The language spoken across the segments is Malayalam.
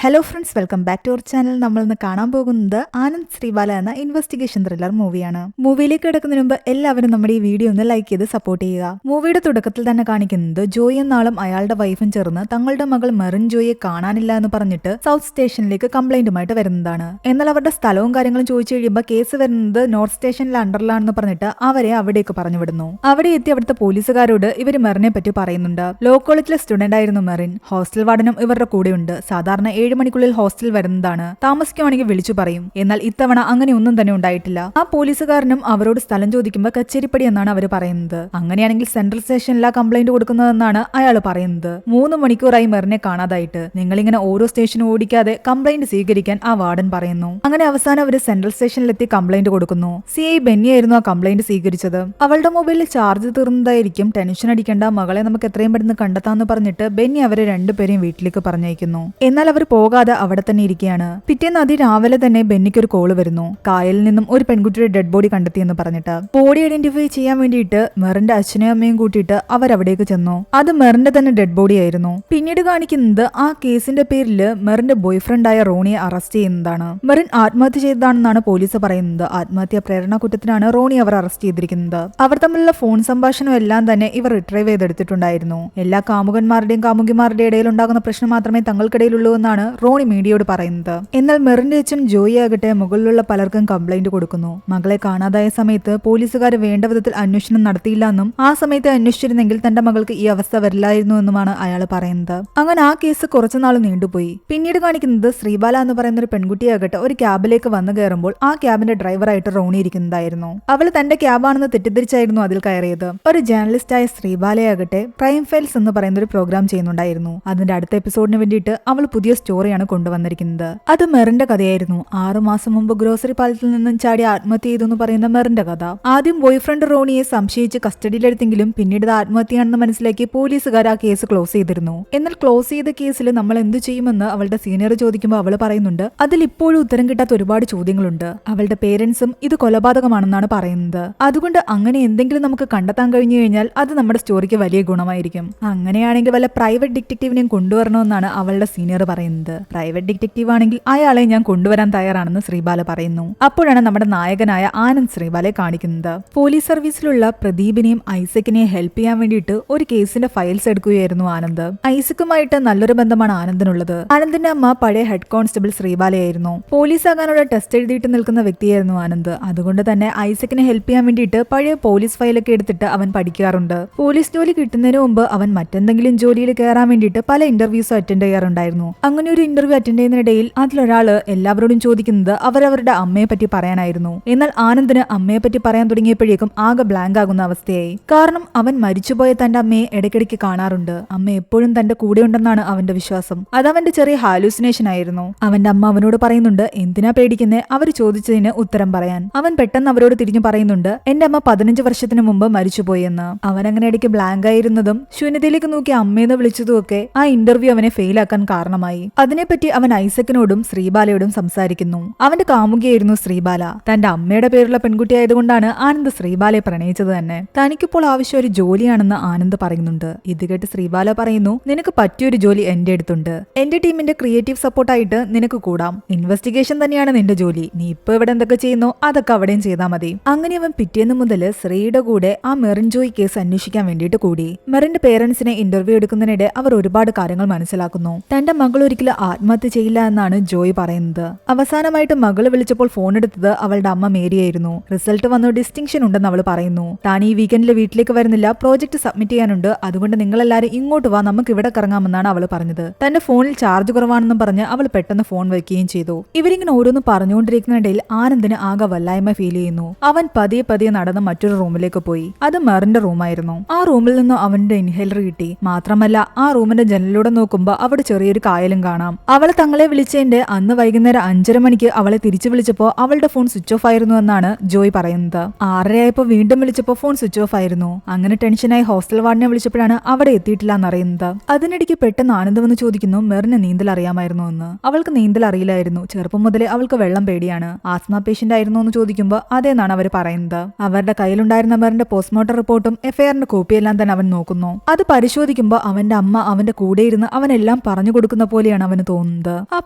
Hello friends, welcome back to our channel. നമ്മൾ ഇന്ന് കാണാൻ പോകുന്നത് ആനന്ദ് ശ്രീബാല എന്ന ഇൻവെസ്റ്റിഗേഷൻ ത്രില്ലർ മൂവിയാണ്. മൂവിയിലേക്ക് കിടക്കുന്നതിന് മുമ്പ് എല്ലാവരും നമ്മുടെ ഈ വീഡിയോ ഒന്ന് ലൈക്ക് ചെയ്ത് സപ്പോർട്ട് ചെയ്യുക. മൂവിയുടെ തുടക്കത്തിൽ തന്നെ കാണിക്കുന്നത് ജോയി എന്നാളും അയാളുടെ വൈഫും ചേർന്ന് തങ്ങളുടെ മകൾ മെറിൻ ജോയിയെ കാണാനില്ല എന്ന് പറഞ്ഞിട്ട് സൗത്ത് സ്റ്റേഷനിലേക്ക് കംപ്ലൈന്റുമായിട്ട് വരുന്നതാണ്. എന്നാൽ അവരുടെ സ്ഥലവും കാര്യങ്ങളും ചോദിച്ചു കഴിയുമ്പോൾ കേസ് വരുന്നത് നോർത്ത് സ്റ്റേഷനിലെ അണ്ടറിലാണെന്ന് പറഞ്ഞിട്ട് അവരെ അവിടേക്ക് പറഞ്ഞു വിടുന്നു. അവിടെ എത്തി അവിടുത്തെ പോലീസുകാരോട് ഇവർ മെറിനെ പറ്റി പറയുന്നുണ്ട്. ലോ കോളേജിലെ സ്റ്റുഡന്റ് ആയിരുന്നു മെറിൻ. ഹോസ്റ്റൽ വാർഡനും ഇവരുടെ കൂടെയുണ്ട്. സാധാരണ 7 മണിക്കുള്ളിൽ ഹോസ്റ്റൽ വരുന്നതാണ്. താമസിക്കുവാണെങ്കിൽ വിളിച്ചു പറയും. എന്നാൽ ഇത്തവണ അങ്ങനെ ഒന്നും തന്നെ ഉണ്ടായിട്ടില്ല. ആ പോലീസുകാരനും അവരോട് സ്ഥലം ചോദിക്കുമ്പോൾ കച്ചേരിപ്പടി എന്നാണ് അവർ പറയുന്നത്. അങ്ങനെയാണെങ്കിൽ സെൻട്രൽ സ്റ്റേഷനിലാ കംപ്ലൈന്റ് കൊടുക്കുന്നതെന്നാണ് അയാൾ പറയുന്നത്. 3 മണിക്കൂറായി മെറിനെ കാണാതായിട്ട്. നിങ്ങളിങ്ങനെ ഓരോ സ്റ്റേഷനും ഓടിക്കാതെ കംപ്ലൈന്റ് സ്വീകരിക്കാൻ ആ വാർഡൻ പറയുന്നു. അങ്ങനെ അവസാനം അവർ സെൻട്രൽ സ്റ്റേഷനിലെത്തി കംപ്ലൈന്റ് കൊടുക്കുന്നു. CI ബെന്നിയായിരുന്നു ആ കംപ്ലൈന്റ് സ്വീകരിച്ചത്. അവളുടെ മൊബൈലിൽ ചാർജ് തീർന്നതായിരിക്കും, ടെൻഷൻ അടിക്കേണ്ട, മകളെ നമുക്ക് എത്രയും പെട്ടെന്ന് കണ്ടെത്താന്ന് പറഞ്ഞിട്ട് ബെന്നി അവരെ രണ്ടുപേരെയും വീട്ടിലേക്ക് പറഞ്ഞയക്കുന്നു. എന്നാൽ അവർ പോകാതെ അവിടെ തന്നെ ഇരിക്കുകയാണ്. പിറ്റേന്ന് അതിരാവിലെ തന്നെ ബെന്നിക്ക് ഒരു കോള് വരുന്നു. കായലിൽ നിന്നും ഒരു പെൺകുട്ടിയുടെ ഡെഡ് ബോഡി കണ്ടെത്തിയെന്ന് പറഞ്ഞിട്ട്. ബോഡി ഐഡന്റിഫൈ ചെയ്യാൻ വേണ്ടിയിട്ട് മെറിന്റെ അച്ഛനെയും അമ്മയും കൂട്ടിയിട്ട് അവരവിടേക്ക് ചെന്നു. അത് മെറിന്റെ തന്നെ ഡെഡ് ബോഡി ആയിരുന്നു. പിന്നീട് കാണിക്കുന്നത് ആ കേസിന്റെ പേരിൽ മെറിന്റെ ബോയ്ഫ്രണ്ടായ റോണിയെ അറസ്റ്റ് ചെയ്യുന്നതാണ്. മെറിൻ ആത്മഹത്യ ചെയ്തതാണെന്നാണ് പോലീസ് പറയുന്നത്. ആത്മഹത്യാ പ്രേരണ കുറ്റത്തിനാണ് റോണി അവർ അറസ്റ്റ് ചെയ്തിരിക്കുന്നത്. അവർ തമ്മിലുള്ള ഫോൺ സംഭാഷണം എല്ലാം തന്നെ ഇവർ റിട്രൈവ് ചെയ്തെടുത്തിട്ടുണ്ടായിരുന്നു. എല്ലാ കാമുകന്മാരുടെയും കാമുകിമാരുടെയും ഇടയിൽ ഉണ്ടാകുന്ന പ്രശ്നം മാത്രമേ തങ്ങൾക്കിടയിലുള്ളൂ എന്നാണ് റോണി മീഡിയയോട് പറയുന്നത്. എന്നാൽ മെറിന്റെ അച്ഛൻ ജോയി ആകട്ടെ മുകളിലുള്ള പലർക്കും കംപ്ലൈന്റ് കൊടുക്കുന്നു. മകളെ കാണാതായ സമയത്ത് പോലീസുകാർ വേണ്ട വിധത്തിൽ അന്വേഷണം നടത്തിയില്ല എന്നും ആ സമയത്ത് അന്വേഷിച്ചിരുന്നെങ്കിൽ തന്റെ മകൾക്ക് ഈ അവസ്ഥ വരില്ലായിരുന്നു എന്നുമാണ് അയാൾ പറയുന്നത്. അങ്ങനെ ആ കേസ് കുറച്ചുനാൾ നീണ്ടുപോയി. പിന്നീട് കാണിക്കുന്നത് ശ്രീബാല എന്ന് പറയുന്ന ഒരു പെൺകുട്ടിയാകട്ടെ ഒരു ക്യാബിലേക്ക് വന്നു കയറുമ്പോൾ ആ ക്യാബിന്റെ ഡ്രൈവറായിട്ട് റോണി ഇരിക്കുന്നതായിരുന്നു. അവൾ തന്റെ ക്യാബാണെന്ന് തെറ്റിദ്ധരിച്ചായിരുന്നു അതിൽ കയറിയത്. ഒരു ജേർണലിസ്റ്റായ ശ്രീബാലയാകട്ടെ ക്രൈം ഫയൽസ് എന്ന് പറയുന്ന ഒരു പ്രോഗ്രാം ചെയ്യുന്നുണ്ടായിരുന്നു. അതിന്റെ അടുത്ത എപ്പിസോഡിന് വേണ്ടിയിട്ട് അവൾ പുതിയ സ്റ്റോറിയാണ് കൊണ്ടുവന്നിരിക്കുന്നത്. അത് മെറിന്റെ കഥയായിരുന്നു. 6 മാസം മുമ്പ് ഗ്രോസറി പാലത്തിൽ നിന്നും ചാടി ആത്മഹത്യ ചെയ്തു എന്ന് പറയുന്ന മെറിന്റെ കഥ. ആദ്യം ബോയ്ഫ്രണ്ട് റോണിയെ സംശയിച്ച് കസ്റ്റഡിയിലെടുത്തെങ്കിലും പിന്നീട് ആത്മഹത്യയാണെന്ന് മനസ്സിലാക്കി പോലീസുകാർ ആ കേസ് ക്ലോസ് ചെയ്തിരുന്നു. എന്നാൽ ക്ലോസ് ചെയ്ത കേസിൽ നമ്മൾ എന്തു ചെയ്യുമെന്ന് അവളുടെ സീനിയർ ചോദിക്കുമ്പോൾ അവൾ പറയുന്നുണ്ട് അതിൽ ഇപ്പോഴും ഉത്തരം കിട്ടാത്ത ഒരുപാട് ചോദ്യങ്ങളുണ്ട്. അവളുടെ പേരൻസും ഇത് കൊലപാതകമാണെന്നാണ് പറയുന്നത്. അതുകൊണ്ട് അങ്ങനെ എന്തെങ്കിലും നമുക്ക് കണ്ടെത്താൻ കഴിഞ്ഞു കഴിഞ്ഞാൽ അത് നമ്മുടെ സ്റ്റോറിക്ക് വലിയ ഗുണമായിരിക്കും. അങ്ങനെയാണെങ്കിൽ വല്ല പ്രൈവറ്റ് ഡിറ്റക്റ്റീവിനെയും കൊണ്ടുവരണമെന്നാണ് അവളുടെ സീനിയർ പറയുന്നത്. പ്രൈവറ്റ് ഡിറ്റക്റ്റീവ് ആണെങ്കിൽ അയാളെ ഞാൻ കൊണ്ടുവരാൻ തയ്യാറാണെന്ന് ശ്രീബാല പറയുന്നു. അപ്പോഴാണ് നമ്മുടെ നായകനായ ആനന്ദ് ശ്രീബാലയെ കാണിക്കുന്നത്. പോലീസ് സർവീസിലുള്ള പ്രദീപിനെയും ഐസക്കിനെയും ഹെൽപ്പ് ചെയ്യാൻ വേണ്ടിയിട്ട് ഒരു കേസിന്റെ ഫയൽസ് എടുക്കുകയായിരുന്നു ആനന്ദ്. ഐസക്കുമായിട്ട് നല്ലൊരു ബന്ധമാണ് ആനന്ദിനുള്ളത്. ആനന്ദിന്റെ അമ്മ പഴയ ഹെഡ് കോൺസ്റ്റബിൾ ശ്രീബാലയായിരുന്നു. പോലീസ് ആകാനുള്ള ടെസ്റ്റ് എഴുതിയിട്ട് നിൽക്കുന്ന വ്യക്തിയായിരുന്നു ആനന്ദ്. അതുകൊണ്ട് തന്നെ ഐസക്കിനെ ഹെൽപ്പ് ചെയ്യാൻ വേണ്ടിയിട്ട് പഴയ പോലീസ് ഫയലൊക്കെ എടുത്തിട്ട് അവൻ പഠിക്കാറുണ്ട്. പോലീസ് ജോലി കിട്ടുന്നതിന് മുമ്പ് അവൻ മറ്റെന്തെങ്കിലും ജോലിയിൽ കയറാൻ വേണ്ടിയിട്ട് പല ഇന്റർവ്യൂസും അറ്റൻഡ് ചെയ്യാറുണ്ടായിരുന്നു. അങ്ങനെ ഒരു ഇന്റർവ്യൂ അറ്റൻഡ് ചെയ്യുന്നതിനിടയിൽ അതിലൊരാള് എല്ലാവരോടും ചോദിക്കുന്നത് അവരവരുടെ അമ്മയെ പറ്റി പറയാനായിരുന്നു. എന്നാൽ ആനന്ദിന് അമ്മയെ പറ്റി പറയാൻ തുടങ്ങിയപ്പോഴേക്കും ആകെ ബ്ലാങ്ക് ആകുന്ന അവസ്ഥയായി. കാരണം അവൻ മരിച്ചുപോയ തന്റെ അമ്മയെ ഇടയ്ക്കിടയ്ക്ക് കാണാറുണ്ട്. അമ്മ എപ്പോഴും തന്റെ കൂടെ ഉണ്ടെന്നാണ് അവന്റെ വിശ്വാസം. അതവന്റെ ചെറിയ ഹാലൂസിനേഷൻ ആയിരുന്നു. അവന്റെ അമ്മ അവനോട് പറയുന്നുണ്ട് എന്തിനാ പേടിക്കുന്നേ, അവർ ചോദിച്ചതിന് ഉത്തരം പറയാൻ. അവൻ പെട്ടെന്ന് അവരോട് തിരിഞ്ഞു പറയുന്നുണ്ട് എന്റെ അമ്മ 15 വർഷത്തിന് മുമ്പ് മരിച്ചുപോയെന്ന്. അവൻ അങ്ങനെ ഇടയ്ക്ക് ബ്ലാങ്ക് ആയിരുന്നതും ശൂന്യതയിലേക്ക് നോക്കി അമ്മയെന്ന് വിളിച്ചതും ഒക്കെ ആ ഇന്റർവ്യൂ അവനെ ഫെയിലാക്കാൻ കാരണമായി. അതിനെപ്പറ്റി അവൻ ഐസക്കിനോടും ശ്രീബാലയോടും സംസാരിക്കുന്നു. അവന്റെ കാമുകിയായിരുന്നു ശ്രീബാല. തന്റെ അമ്മയുടെ പേരുള്ള പെൺകുട്ടി ആയതുകൊണ്ടാണ് ആനന്ദ് ശ്രീബാലയെ പ്രണയിച്ചത് തന്നെ. തനിക്കിപ്പോൾ ആവശ്യം ഒരു ജോലിയാണെന്ന് ആനന്ദ് പറയുന്നുണ്ട്. ഇത് കേട്ട് ശ്രീബാല പറയുന്നു നിനക്ക് പറ്റിയൊരു ജോലി എന്റെ അടുത്തുണ്ട്. എന്റെ ടീമിന്റെ ക്രിയേറ്റീവ് സപ്പോർട്ടായിട്ട് നിനക്ക് കൂടാം. ഇൻവെസ്റ്റിഗേഷൻ തന്നെയാണ് നിന്റെ ജോലി. നീ ഇപ്പൊ ഇവിടെ എന്തൊക്കെ ചെയ്യുന്നോ അതൊക്കെ അവിടെയും ചെയ്താൽ മതി. അങ്ങനെ അവൻ പിറ്റേന്ന് മുതൽ ശ്രീയുടെ കൂടെ ആ മെറിൻ ജോയ് കേസ് അന്വേഷിക്കാൻ വേണ്ടിയിട്ട് കൂടി. മെറിന്റെ പേരൻസിനെ ഇന്റർവ്യൂ എടുക്കുന്നതിനിടെ അവർ ഒരുപാട് കാര്യങ്ങൾ മനസ്സിലാക്കുന്നു. തന്റെ മകൾ ഒരിക്കലും ആത്മഹത്യ ചെയ്യില്ല എന്നാണ് ജോയ് പറയുന്നത്. അവസാനമായിട്ട് മകള് വിളിച്ചപ്പോൾ ഫോൺ എടുത്തത് അവളുടെ അമ്മ മേരിയായിരുന്നു. റിസൾട്ട് വന്നു ഡിസ്റ്റിങ്ഷൻ ഉണ്ടെന്ന് അവൾ പറയുന്നു. താൻ ഈ വീക്കെൻഡിൽ വീട്ടിലേക്ക് വരുന്നില്ല, പ്രോജക്ട് സബ്മിറ്റ് ചെയ്യാനുണ്ട്, അതുകൊണ്ട് നിങ്ങളെല്ലാരും ഇങ്ങോട്ട് വാ, നമുക്ക് ഇവിടെ കറങ്ങാമെന്നാണ് അവൾ പറഞ്ഞത്. തന്റെ ഫോണിൽ ചാർജ് കുറവാണെന്നും പറഞ്ഞ് അവൾ പെട്ടെന്ന് ഫോൺ വയ്ക്കുകയും ചെയ്തു. ഇവരിങ്ങനെ ഓരോന്ന് പറഞ്ഞുകൊണ്ടിരിക്കുന്നതിനിടയിൽ ആനന്ദിന് ആകെ വല്ലായ്മ ഫീൽ ചെയ്യുന്നു. അവൻ പതിയെ പതിയെ നടന്ന് മറ്റൊരു റൂമിലേക്ക് പോയി. അത് മെറിന്റെ റൂമായിരുന്നു. ആ റൂമിൽ നിന്ന് അവന്റെ ഇൻഹേലർ കിട്ടി. മാത്രമല്ല ആ റൂമിന്റെ ജനലിലൂടെ നോക്കുമ്പോൾ അവിടെ ചെറിയൊരു കായലും കാണാം. അവൾ തങ്ങളെ വിളിച്ചതിന്റെ അന്ന് വൈകുന്നേരം 5:30 മണിക്ക് അവളെ തിരിച്ചു വിളിച്ചപ്പോൾ അവളുടെ ഫോൺ സ്വിച്ച് ഓഫ് ആയിരുന്നു എന്നാണ് ജോയ് പറയുന്നത്. 6:30 ആയപ്പോൾ വീണ്ടും വിളിച്ചപ്പോൾ ഫോൺ സ്വിച്ച് ഓഫ് ആയിരുന്നു. അങ്ങനെ ടെൻഷനായി ഹോസ്റ്റൽ വാർഡിനെ വിളിച്ചപ്പോഴാണ് അവിടെ എത്തിയിട്ടില്ല എന്നറിയുന്നത്. അതിനിടയ്ക്ക് പെട്ടെന്ന് ആനന്ദ് വന്ന് ചോദിക്കുന്നു മെറിന് നീന്തൽ അറിയാമായിരുന്നു എന്ന്. അവൾക്ക് നീന്തൽ അറിയില്ലായിരുന്നു. ചെറുപ്പം മുതലേ അവൾക്ക് വെള്ളം പേടിയാണ്. ആസ്മ പേഷ്യന്റ് ആയിരുന്നു എന്ന് ചോദിക്കുമ്പോൾ അതേന്നാണ് അവർ പറയുന്നത്. അവരുടെ കയ്യിലുണ്ടായിരുന്ന മെറിന്റെ പോസ്റ്റ്മോർട്ടം റിപ്പോർട്ടും എഫ്ഐആറിന്റെ കോപ്പിയെല്ലാം തന്നെ അവൻ നോക്കുന്നു. അത് പരിശോധിക്കുമ്പോൾ അവന്റെ അമ്മ അവന്റെ കൂടെ ഇരുന്ന് അവനെല്ലാം പറഞ്ഞു കൊടുക്കുന്ന പോലെയാണ് അവന് തോന്നുന്നത്. ആ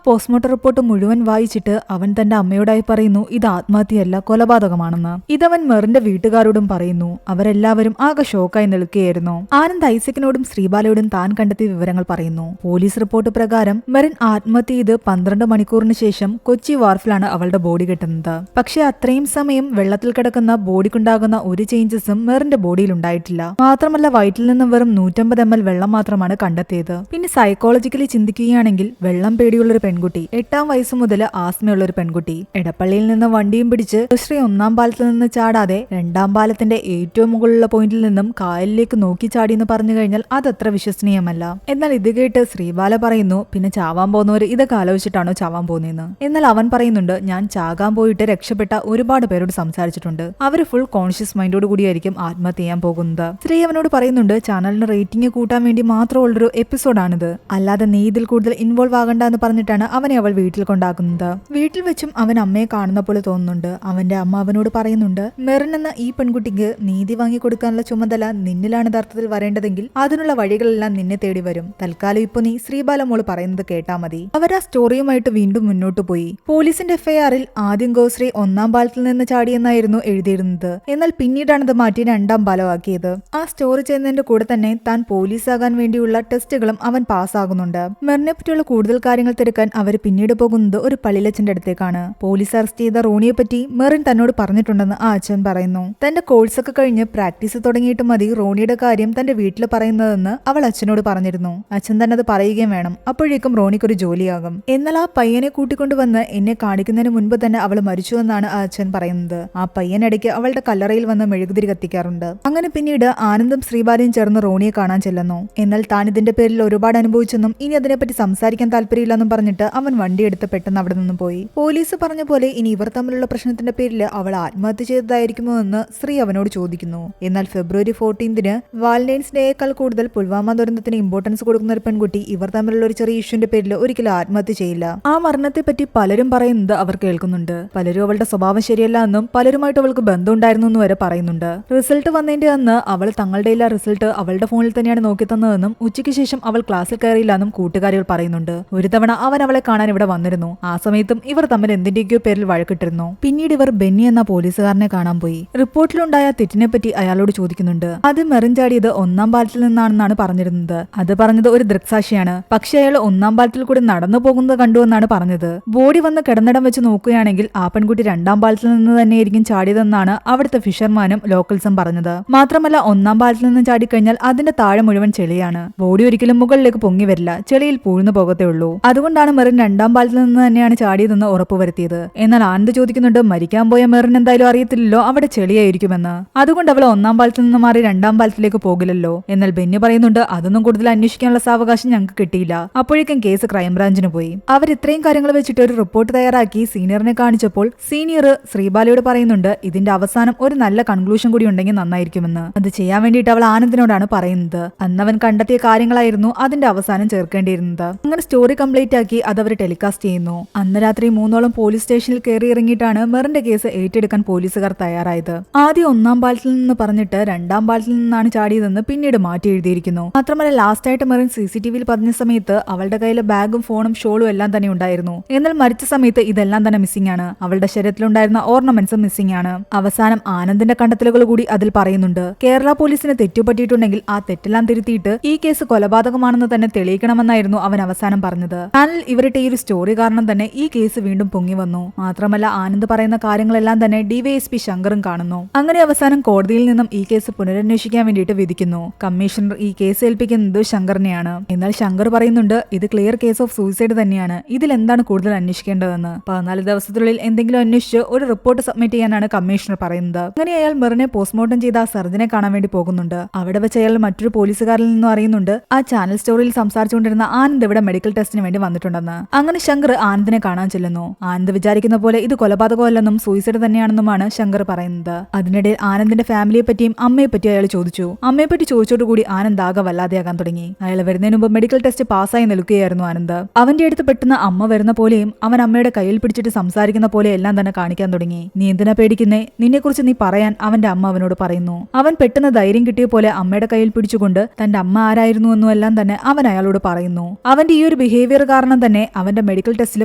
പോസ്റ്റ്മോർട്ടം റിപ്പോർട്ട് മുഴുവൻ വായിച്ചിട്ട് അവൻ തന്റെ അമ്മയോടായി പറയുന്നു ഇത് ആത്മഹത്യയല്ല കൊലപാതകമാണെന്ന്. ഇതവൻ മെറിന്റെ വീട്ടുകാരോടും പറയുന്നു. അവരെല്ലാവരും ആകെ ഷോക്കായി നിൽക്കുകയായിരുന്നു. ആനന്ദ് ഐസക്കിനോടും ശ്രീബാലയോടും താൻ കണ്ടെത്തിയ വിവരങ്ങൾ പറയുന്നു. പോലീസ് റിപ്പോർട്ട് പ്രകാരം മെറിൻ ആത്മഹത്യ ചെയ്ത് 12 മണിക്കൂറിന് ശേഷം കൊച്ചി വാർഫിലാണ് അവളുടെ ബോഡി കിട്ടുന്നത്. പക്ഷെ അത്രയും സമയം വെള്ളത്തിൽ കിടക്കുന്ന ബോഡിക്കുണ്ടാകുന്ന ഒരു ചേഞ്ചസും മെറിന്റെ ബോഡിയിൽ ഉണ്ടായിട്ടില്ല. മാത്രമല്ല വയറ്റിൽ നിന്നും വെറും 150 ml വെള്ളം മാത്രമാണ് കണ്ടെത്തിയത്. പിന്നെ സൈക്കോളജിക്കലി ചിന്തിക്കുകയാണെങ്കിൽ വെള്ളം പേടിയുള്ളൊരു പെൺകുട്ടി, 8ാം വയസ്സ് മുതൽ ആസ്മയുള്ള ഒരു പെൺകുട്ടി, എടപ്പള്ളിയിൽ നിന്ന് വണ്ടിയും പിടിച്ച് ശ്രീ 1ാം പാലത്തിൽ നിന്ന് ചാടാതെ 2ാം പാലത്തിന്റെ ഏറ്റവും മുകളിലുള്ള പോയിന്റിൽ നിന്നും കായലിലേക്ക് നോക്കി ചാടിയെന്ന് പറഞ്ഞു കഴിഞ്ഞാൽ അതത്ര വിശ്വസനീയമല്ല. എന്നാൽ ഇത് കേട്ട് ശ്രീബാല പറയുന്നു പിന്നെ ചാവാൻ പോകുന്നവർ ഇതൊക്കെ ആലോചിച്ചിട്ടാണോ ചാവാൻ പോകുന്നതെന്ന്. എന്നാൽ അവൻ പറയുന്നുണ്ട് ഞാൻ ചാകാൻ പോയിട്ട് രക്ഷപ്പെട്ട ഒരുപാട് പേരോട് സംസാരിച്ചിട്ടുണ്ട്. അവര് ഫുൾ കോൺഷ്യസ് മൈൻഡോട് കൂടിയായിരിക്കും ആത്മഹത്യ ചെയ്യാൻ പോകുന്നത്. ശ്രീ അവനോട് പറയുന്നുണ്ട് ചാനലിന് റേറ്റിംഗ് കൂട്ടാൻ വേണ്ടി മാത്രമുള്ളൊരു എപ്പിസോഡാണിത്, അല്ലാതെ നീ ഇതിൽ കൂടുതൽ ഇൻവോൾവ് ആകണ്ട എന്ന് പറഞ്ഞിട്ടാണ് അവനെ അവൾ വീട്ടിൽ കൊണ്ടാക്കുന്നത്. വീട്ടിൽ വെച്ചും അവൻ അമ്മയെ കാണുന്ന പോലെ തോന്നുന്നുണ്ട്. അവന്റെ അമ്മ അവനോട് പറയുന്നുണ്ട് മെറിൻ എന്ന ഈ പെൺകുട്ടിക്ക് നീതി വാങ്ങിക്കൊടുക്കാനുള്ള ചുമതല നിന്നിലാണ് യഥാർത്ഥത്തിൽ വരേണ്ടതെങ്കിൽ അതിനുള്ള വഴികളെല്ലാം നിന്നെ തേടി വരും. തൽക്കാലം ഇപ്പൊ നീ ശ്രീബാല മോള് പറയുന്നത് കേട്ടാ മതി. അവർ ആ സ്റ്റോറിയുമായിട്ട് വീണ്ടും മുന്നോട്ട് പോയി. പോലീസിന്റെ എഫ്ഐആറിൽ ആദ്യം ഗോശ്രീ 1ാം പാലത്തിൽ നിന്ന് ചാടിയെന്നായിരുന്നു എഴുതിയിരുന്നത്. എന്നാൽ പിന്നീടാണത് മാറ്റി 2ാം പാലമാക്കിയത്. ആ സ്റ്റോറി ചെയ്യുന്നതിന്റെ കൂടെ തന്നെ താൻ പോലീസാകാൻ വേണ്ടിയുള്ള ടെസ്റ്റുകളും അവൻ പാസ്സാകുന്നുണ്ട്. മെറിനെ പറ്റിയുള്ള കൂടുതൽ കാര്യങ്ങൾ തിരക്കാൻ അവർ പിന്നീട് പോകുന്നത് ഒരു പള്ളിയിലച്ഛന്റെ അടുത്തേക്കാണ്. പോലീസ് അറസ്റ്റ് ചെയ്ത റോണിയെ പറ്റി മെറിൻ തന്നോട് പറഞ്ഞിട്ടുണ്ടെന്ന് ആ അച്ഛൻ പറയുന്നു. തന്റെ കോഴ്സൊക്കെ കഴിഞ്ഞ് പ്രാക്ടീസ് തുടങ്ങിയിട്ട് മതി റോണിയുടെ കാര്യം തന്റെ വീട്ടിൽ പറയുന്നതെന്ന് അവൾ അച്ഛനോട് പറഞ്ഞിരുന്നു. അച്ഛൻ തന്നെ അത് പറയുകയും വേണം, അപ്പോഴേക്കും റോണിക്കൊരു ജോലിയാകും. എന്നാൽ ആ പയ്യനെ കൂട്ടിക്കൊണ്ടുവന്ന് എന്നെ കാണിക്കുന്നതിന് മുൻപ് തന്നെ അവൾ മരിച്ചുവെന്നാണ് ആ അച്ഛൻ പറയുന്നത്. ആ പയ്യനിടയ്ക്ക് അവളുടെ കല്ലറയിൽ വന്ന് മെഴുകുതിരി കത്തിക്കാറുണ്ട്. അങ്ങനെ പിന്നീട് ആനന്ദും ശ്രീബാലയും ചേർന്ന് റോണിയെ കാണാൻ ചെല്ലുന്നു. എന്നാൽ താൻ ഇതിന്റെ പേരിൽ ഒരുപാട് അനുഭവിച്ചെന്നും ഇനി അതിനെപ്പറ്റി സംസാരിക്കാൻ താല്പര്യമില്ലെന്നും പറഞ്ഞിട്ട് അവൻ വണ്ടിയെടുത്ത് പെട്ടെന്ന് അവിടെ നിന്ന് പോയി. പോലീസ് പറഞ്ഞ പോലെ ഇനി ഇവർ തമ്മിലുള്ള പ്രശ്നത്തിന്റെ പേരിൽ അവൾ ആത്മഹത്യ ചെയ്തതായിരിക്കുമോ എന്ന് ശ്രീ അവനോട് ചോദിക്കുന്നു. എന്നാൽ ഫെബ്രുവരി 14 വാലന്റൈൻസ് ഡേയേക്കാൾ കൂടുതൽ പുൽവാമ ദുരന്തത്തിന് ഇമ്പോർട്ടൻസ് കൊടുക്കുന്ന ഒരു പെൺകുട്ടി ഇവർ തമ്മിലുള്ള ഒരു ചെറിയ ഇഷ്യൂന്റെ പേരിൽ ഒരിക്കലും ആത്മഹത്യ ചെയ്യില്ല. ആ മരണത്തെ പറ്റി പലരും പറയുന്നത് അവർ കേൾക്കുന്നുണ്ട്. പലരും അവളുടെ സ്വഭാവം ശരിയല്ല എന്നും പലരുമായിട്ട് അവൾക്ക് ബന്ധം ഉണ്ടായിരുന്നു എന്ന് വരെ പറയുന്നുണ്ട്. റിസൾട്ട് വന്നതിന്റെ അന്ന് അവൾ തങ്ങളുടെ എല്ലാ റിസൾട്ട് അവളുടെ ഫോണിൽ തന്നെയാണ് നോക്കി തന്നതെന്നും ഉച്ചയ്ക്ക് ശേഷം അവൾ ക്ലാസ്സിൽ കയറിയില്ല എന്നും കൂട്ടുകാരികൾ പറയുന്നുണ്ട്. ഒരു തവണ അവൻ അവളെ കാണാൻ ഇവിടെ വന്നിരുന്നു. ആ സമയത്തും ഇവർ തമ്മിൽ എന്തിന്റെയൊക്കെയോ പേരിൽ വഴക്കിട്ടിരുന്നു. പിന്നീട് ഇവർ ബെന്നി എന്ന പോലീസുകാരനെ കാണാൻ പോയി. റിപ്പോർട്ടിലുണ്ടായ തെറ്റിനെ പറ്റി അയാളോട് ചോദിക്കുന്നുണ്ട്. അത് മെറിൻ ചാടിയത് 1ാം പാലത്തിൽ നിന്നാണെന്നാണ് പറഞ്ഞിരുന്നത്. അത് പറഞ്ഞത് ഒരു ദൃക്സാക്ഷിയാണ്. പക്ഷെ അയാൾ 1ാം പാലത്തിൽ കൂടി നടന്നു പോകുന്നത് കണ്ടുവെന്നാണ് പറഞ്ഞത്. ബോഡി വന്ന് കിടന്നിടം വെച്ച് നോക്കുകയാണെങ്കിൽ ആ പെൺകുട്ടി 2ാം പാലത്തിൽ നിന്ന് തന്നെയായിരിക്കും ചാടിയതെന്നാണ് അവിടുത്തെ ഫിഷർമാനും ലോക്കൽസും പറഞ്ഞത്. മാത്രമല്ല 1ാം പാലത്തിൽ നിന്ന് ചാടിക്കഴിഞ്ഞാൽ അതിന്റെ താഴെ മുഴുവൻ ചെളിയാണ്. ബോഡി ഒരിക്കലും മുകളിലേക്ക് പൊങ്ങി വരില്ല, ചെളിയിൽ പൂഴ്ന്നു പോകത്തേ ഉള്ളൂ. അതുകൊണ്ടാണ് മെറിൻ 2ാം പാലത്തിൽ നിന്ന് തന്നെയാണ് ചാടിയതെന്ന് ഉറപ്പുവരുത്തിയത്. എന്നാൽ ആനന്ദ് ചോദിക്കുന്നുണ്ട് മരിക്കാൻ പോയ മെറിൻ എന്തായാലും അറിയത്തില്ലല്ലോ അവിടെ ചെളിയായിരിക്കുമെന്ന്. അതുകൊണ്ട് അവൾ 1ാം പാലത്തിൽ നിന്ന് മാറി 2ാം പാലത്തിലേക്ക് പോകില്ലല്ലോ. എന്നാൽ ബെന്നി പറയുന്നുണ്ട് അതൊന്നും കൂടുതൽ അന്വേഷിക്കാനുള്ള സാവകാശം ഞങ്ങൾക്ക് കിട്ടിയില്ല. അപ്പോഴേക്കും കേസ് ക്രൈംബ്രാഞ്ചിന് പോയി. അവർ ഇത്രയും കാര്യങ്ങൾ വെച്ചിട്ട് ഒരു റിപ്പോർട്ട് തയ്യാറാക്കി സീനിയറിനെ കാണിച്ചപ്പോൾ സീനിയർ ശ്രീബാലയോട് പറയുന്നുണ്ട് ഇതിന്റെ അവസാനം ഒരു നല്ല കൺക്ലൂഷൻ കൂടി ഉണ്ടെങ്കിൽ നന്നായിരിക്കുമെന്ന്. അത് ചെയ്യാൻ വേണ്ടിയിട്ട് അവൾ ആനന്ദിനോടാണ് പറയുന്നത്. അന്നവൻ കണ്ടെത്തിയ കാര്യങ്ങളായിരുന്നു അതിന്റെ അവസാനം ചേർക്കേണ്ടിയിരുന്നത്. അങ്ങനെ സ്റ്റോറി കംപ്ലീറ്റ് ആക്കി അത് അവർ ടെലികാസ്റ്റ് ചെയ്യുന്നു. അന്ന് രാത്രി 3ഓളം പോലീസ് സ്റ്റേഷനിൽ കയറി ഇറങ്ങിയിട്ടാണ് മെറിന്റെ കേസ് ഏറ്റെടുക്കാൻ പോലീസുകാർ തയ്യാറായത്. ആദ്യം 1ാം പാലത്തിൽ നിന്ന് പറഞ്ഞിട്ട് 2ാം പാലത്തിൽ നിന്നാണ് ചാടിയതെന്ന് പിന്നീട് മാറ്റി എഴുതിയിരിക്കുന്നു. മാത്രമല്ല ലാസ്റ്റ് ആയിട്ട് മെറിൻ CCTVയിൽ പറഞ്ഞ സമയത്ത് അവളുടെ കയ്യിൽ ബാഗും ഫോണും ഷോളും എല്ലാം തന്നെ ഉണ്ടായിരുന്നു. എന്നാൽ മരിച്ച സമയത്ത് ഇതെല്ലാം തന്നെ മിസ്സിംഗ് ആണ്. അവളുടെ ശരീരത്തിലുണ്ടായിരുന്ന ഓർണമെന്റ്സും മിസ്സിംഗ് ആണ്. അവസാനം ആനന്ദിന്റെ കണ്ടെത്തലുകൾ കൂടി അതിൽ പറയുന്നുണ്ട്. കേരള പോലീസിന് തെറ്റുപറ്റിയിട്ടുണ്ടെങ്കിൽ ആ തെറ്റെല്ലാം തിരുത്തിയിട്ട് ഈ കേസ് കൊലപാതകമാണെന്ന് തന്നെ തെളിയിക്കണമെന്നായിരുന്നു അവൻ അവസാനം പറഞ്ഞത്. ചാനൽ ഇവരുടെ ഈ ഒരു സ്റ്റോറി കാരണം തന്നെ ഈ കേസ് വീണ്ടും പൊങ്ങി വന്നു. മാത്രമല്ല ആനന്ദ് പറയുന്ന കാര്യങ്ങളെല്ലാം തന്നെ DYSP ശങ്കറും കാണുന്നു. അങ്ങനെ അവസാനം കോടതിയിൽ നിന്നും ഈ കേസ് പുനരന്വേഷിക്കാൻ വേണ്ടിയിട്ട് വിധിക്കുന്നു. കമ്മീഷണർ ഈ കേസ് ഏൽപ്പിക്കുന്നത് ശങ്കറിനെയാണ്. എന്നാൽ ശങ്കർ പറയുന്നുണ്ട് ഇത് ക്ലിയർ കേസ് ഓഫ് സൂയിസൈഡ് തന്നെയാണ്, ഇതിൽ എന്താണ് കൂടുതൽ അന്വേഷിക്കേണ്ടതെന്ന്. 14 ദിവസത്തിനുള്ളിൽ എന്തെങ്കിലും അന്വേഷിച്ച് ഒരു റിപ്പോർട്ട് സബ്മിറ്റ് ചെയ്യാനാണ് കമ്മീഷണർ പറയുന്നത്. അങ്ങനെ അയാൾ മെറിനെ പോസ്റ്റ്മോർട്ടം ചെയ്ത ആ സർജനെ കാണാൻ വേണ്ടി പോകുന്നുണ്ട്. അവിടെ വെച്ച് അയാൾ മറ്റൊരു പോലീസുകാരിൽ നിന്നും അറിയുന്നുണ്ട് ആ ചാനൽ സ്റ്റോറിയിൽ സംസാരിച്ചുകൊണ്ടിരുന്ന ആനന്ദ് ഇവിടെ മെഡിക്കൽ ടെസ്റ്റിന് വേണ്ടി വന്നിട്ടുണ്ടെന്ന്. അങ്ങനെ ശങ്കർ ആനന്ദിനെ കാണാൻ ചെല്ലുന്നു. ആനന്ദ് വിചാരിക്കുന്ന പോലെ ഇത് കൊലപാതകമല്ലെന്നും സൂയിസൈഡ് തന്നെയാണെന്നുമാണ് ശങ്കർ പറയുന്നത്. അതിനിടയിൽ ആനന്ദിന്റെ ഫാമിലിയെ പറ്റിയും അമ്മയെ പറ്റിയും അയാൾ ചോദിച്ചു. അമ്മയെ പറ്റി ചോദിച്ചോടുകൂടി ആനന്ദ് ആകെ വല്ലാതെയാകാൻ തുടങ്ങി. അയാൾ വരുന്നതിന് മുമ്പ് മെഡിക്കൽ ടെസ്റ്റ് പാസ്സായി നിൽക്കുകയായിരുന്നു ആനന്ദ്. അവന്റെ അടുത്ത് പെട്ടെന്ന് അമ്മ വരുന്ന പോലെയും അവൻ അമ്മയുടെ കയ്യിൽ പിടിച്ചിട്ട് സംസാരിക്കുന്ന പോലെ എല്ലാം തന്നെ കാണിക്കാൻ തുടങ്ങി. നീ എന്തിനാ പേടിക്കുന്നേ, നിന്നെക്കുറിച്ച് നീ പറയാൻ അവന്റെ അമ്മ അവനോട് പറയുന്നു. അവൻ പെട്ടെന്ന് ധൈര്യം കിട്ടിയ പോലെ അമ്മയുടെ കയ്യിൽ പിടിച്ചുകൊണ്ട് തന്റെ അമ്മ ആരായിരുന്നു എന്നും എല്ലാം തന്നെ അവൻ അയാളോട് പറയുന്നു. അവന്റെ ഈ ഒരു ഒരു ബിഹേവിയർ കാരണം തന്നെ അവന്റെ മെഡിക്കൽ ടെസ്റ്റിൽ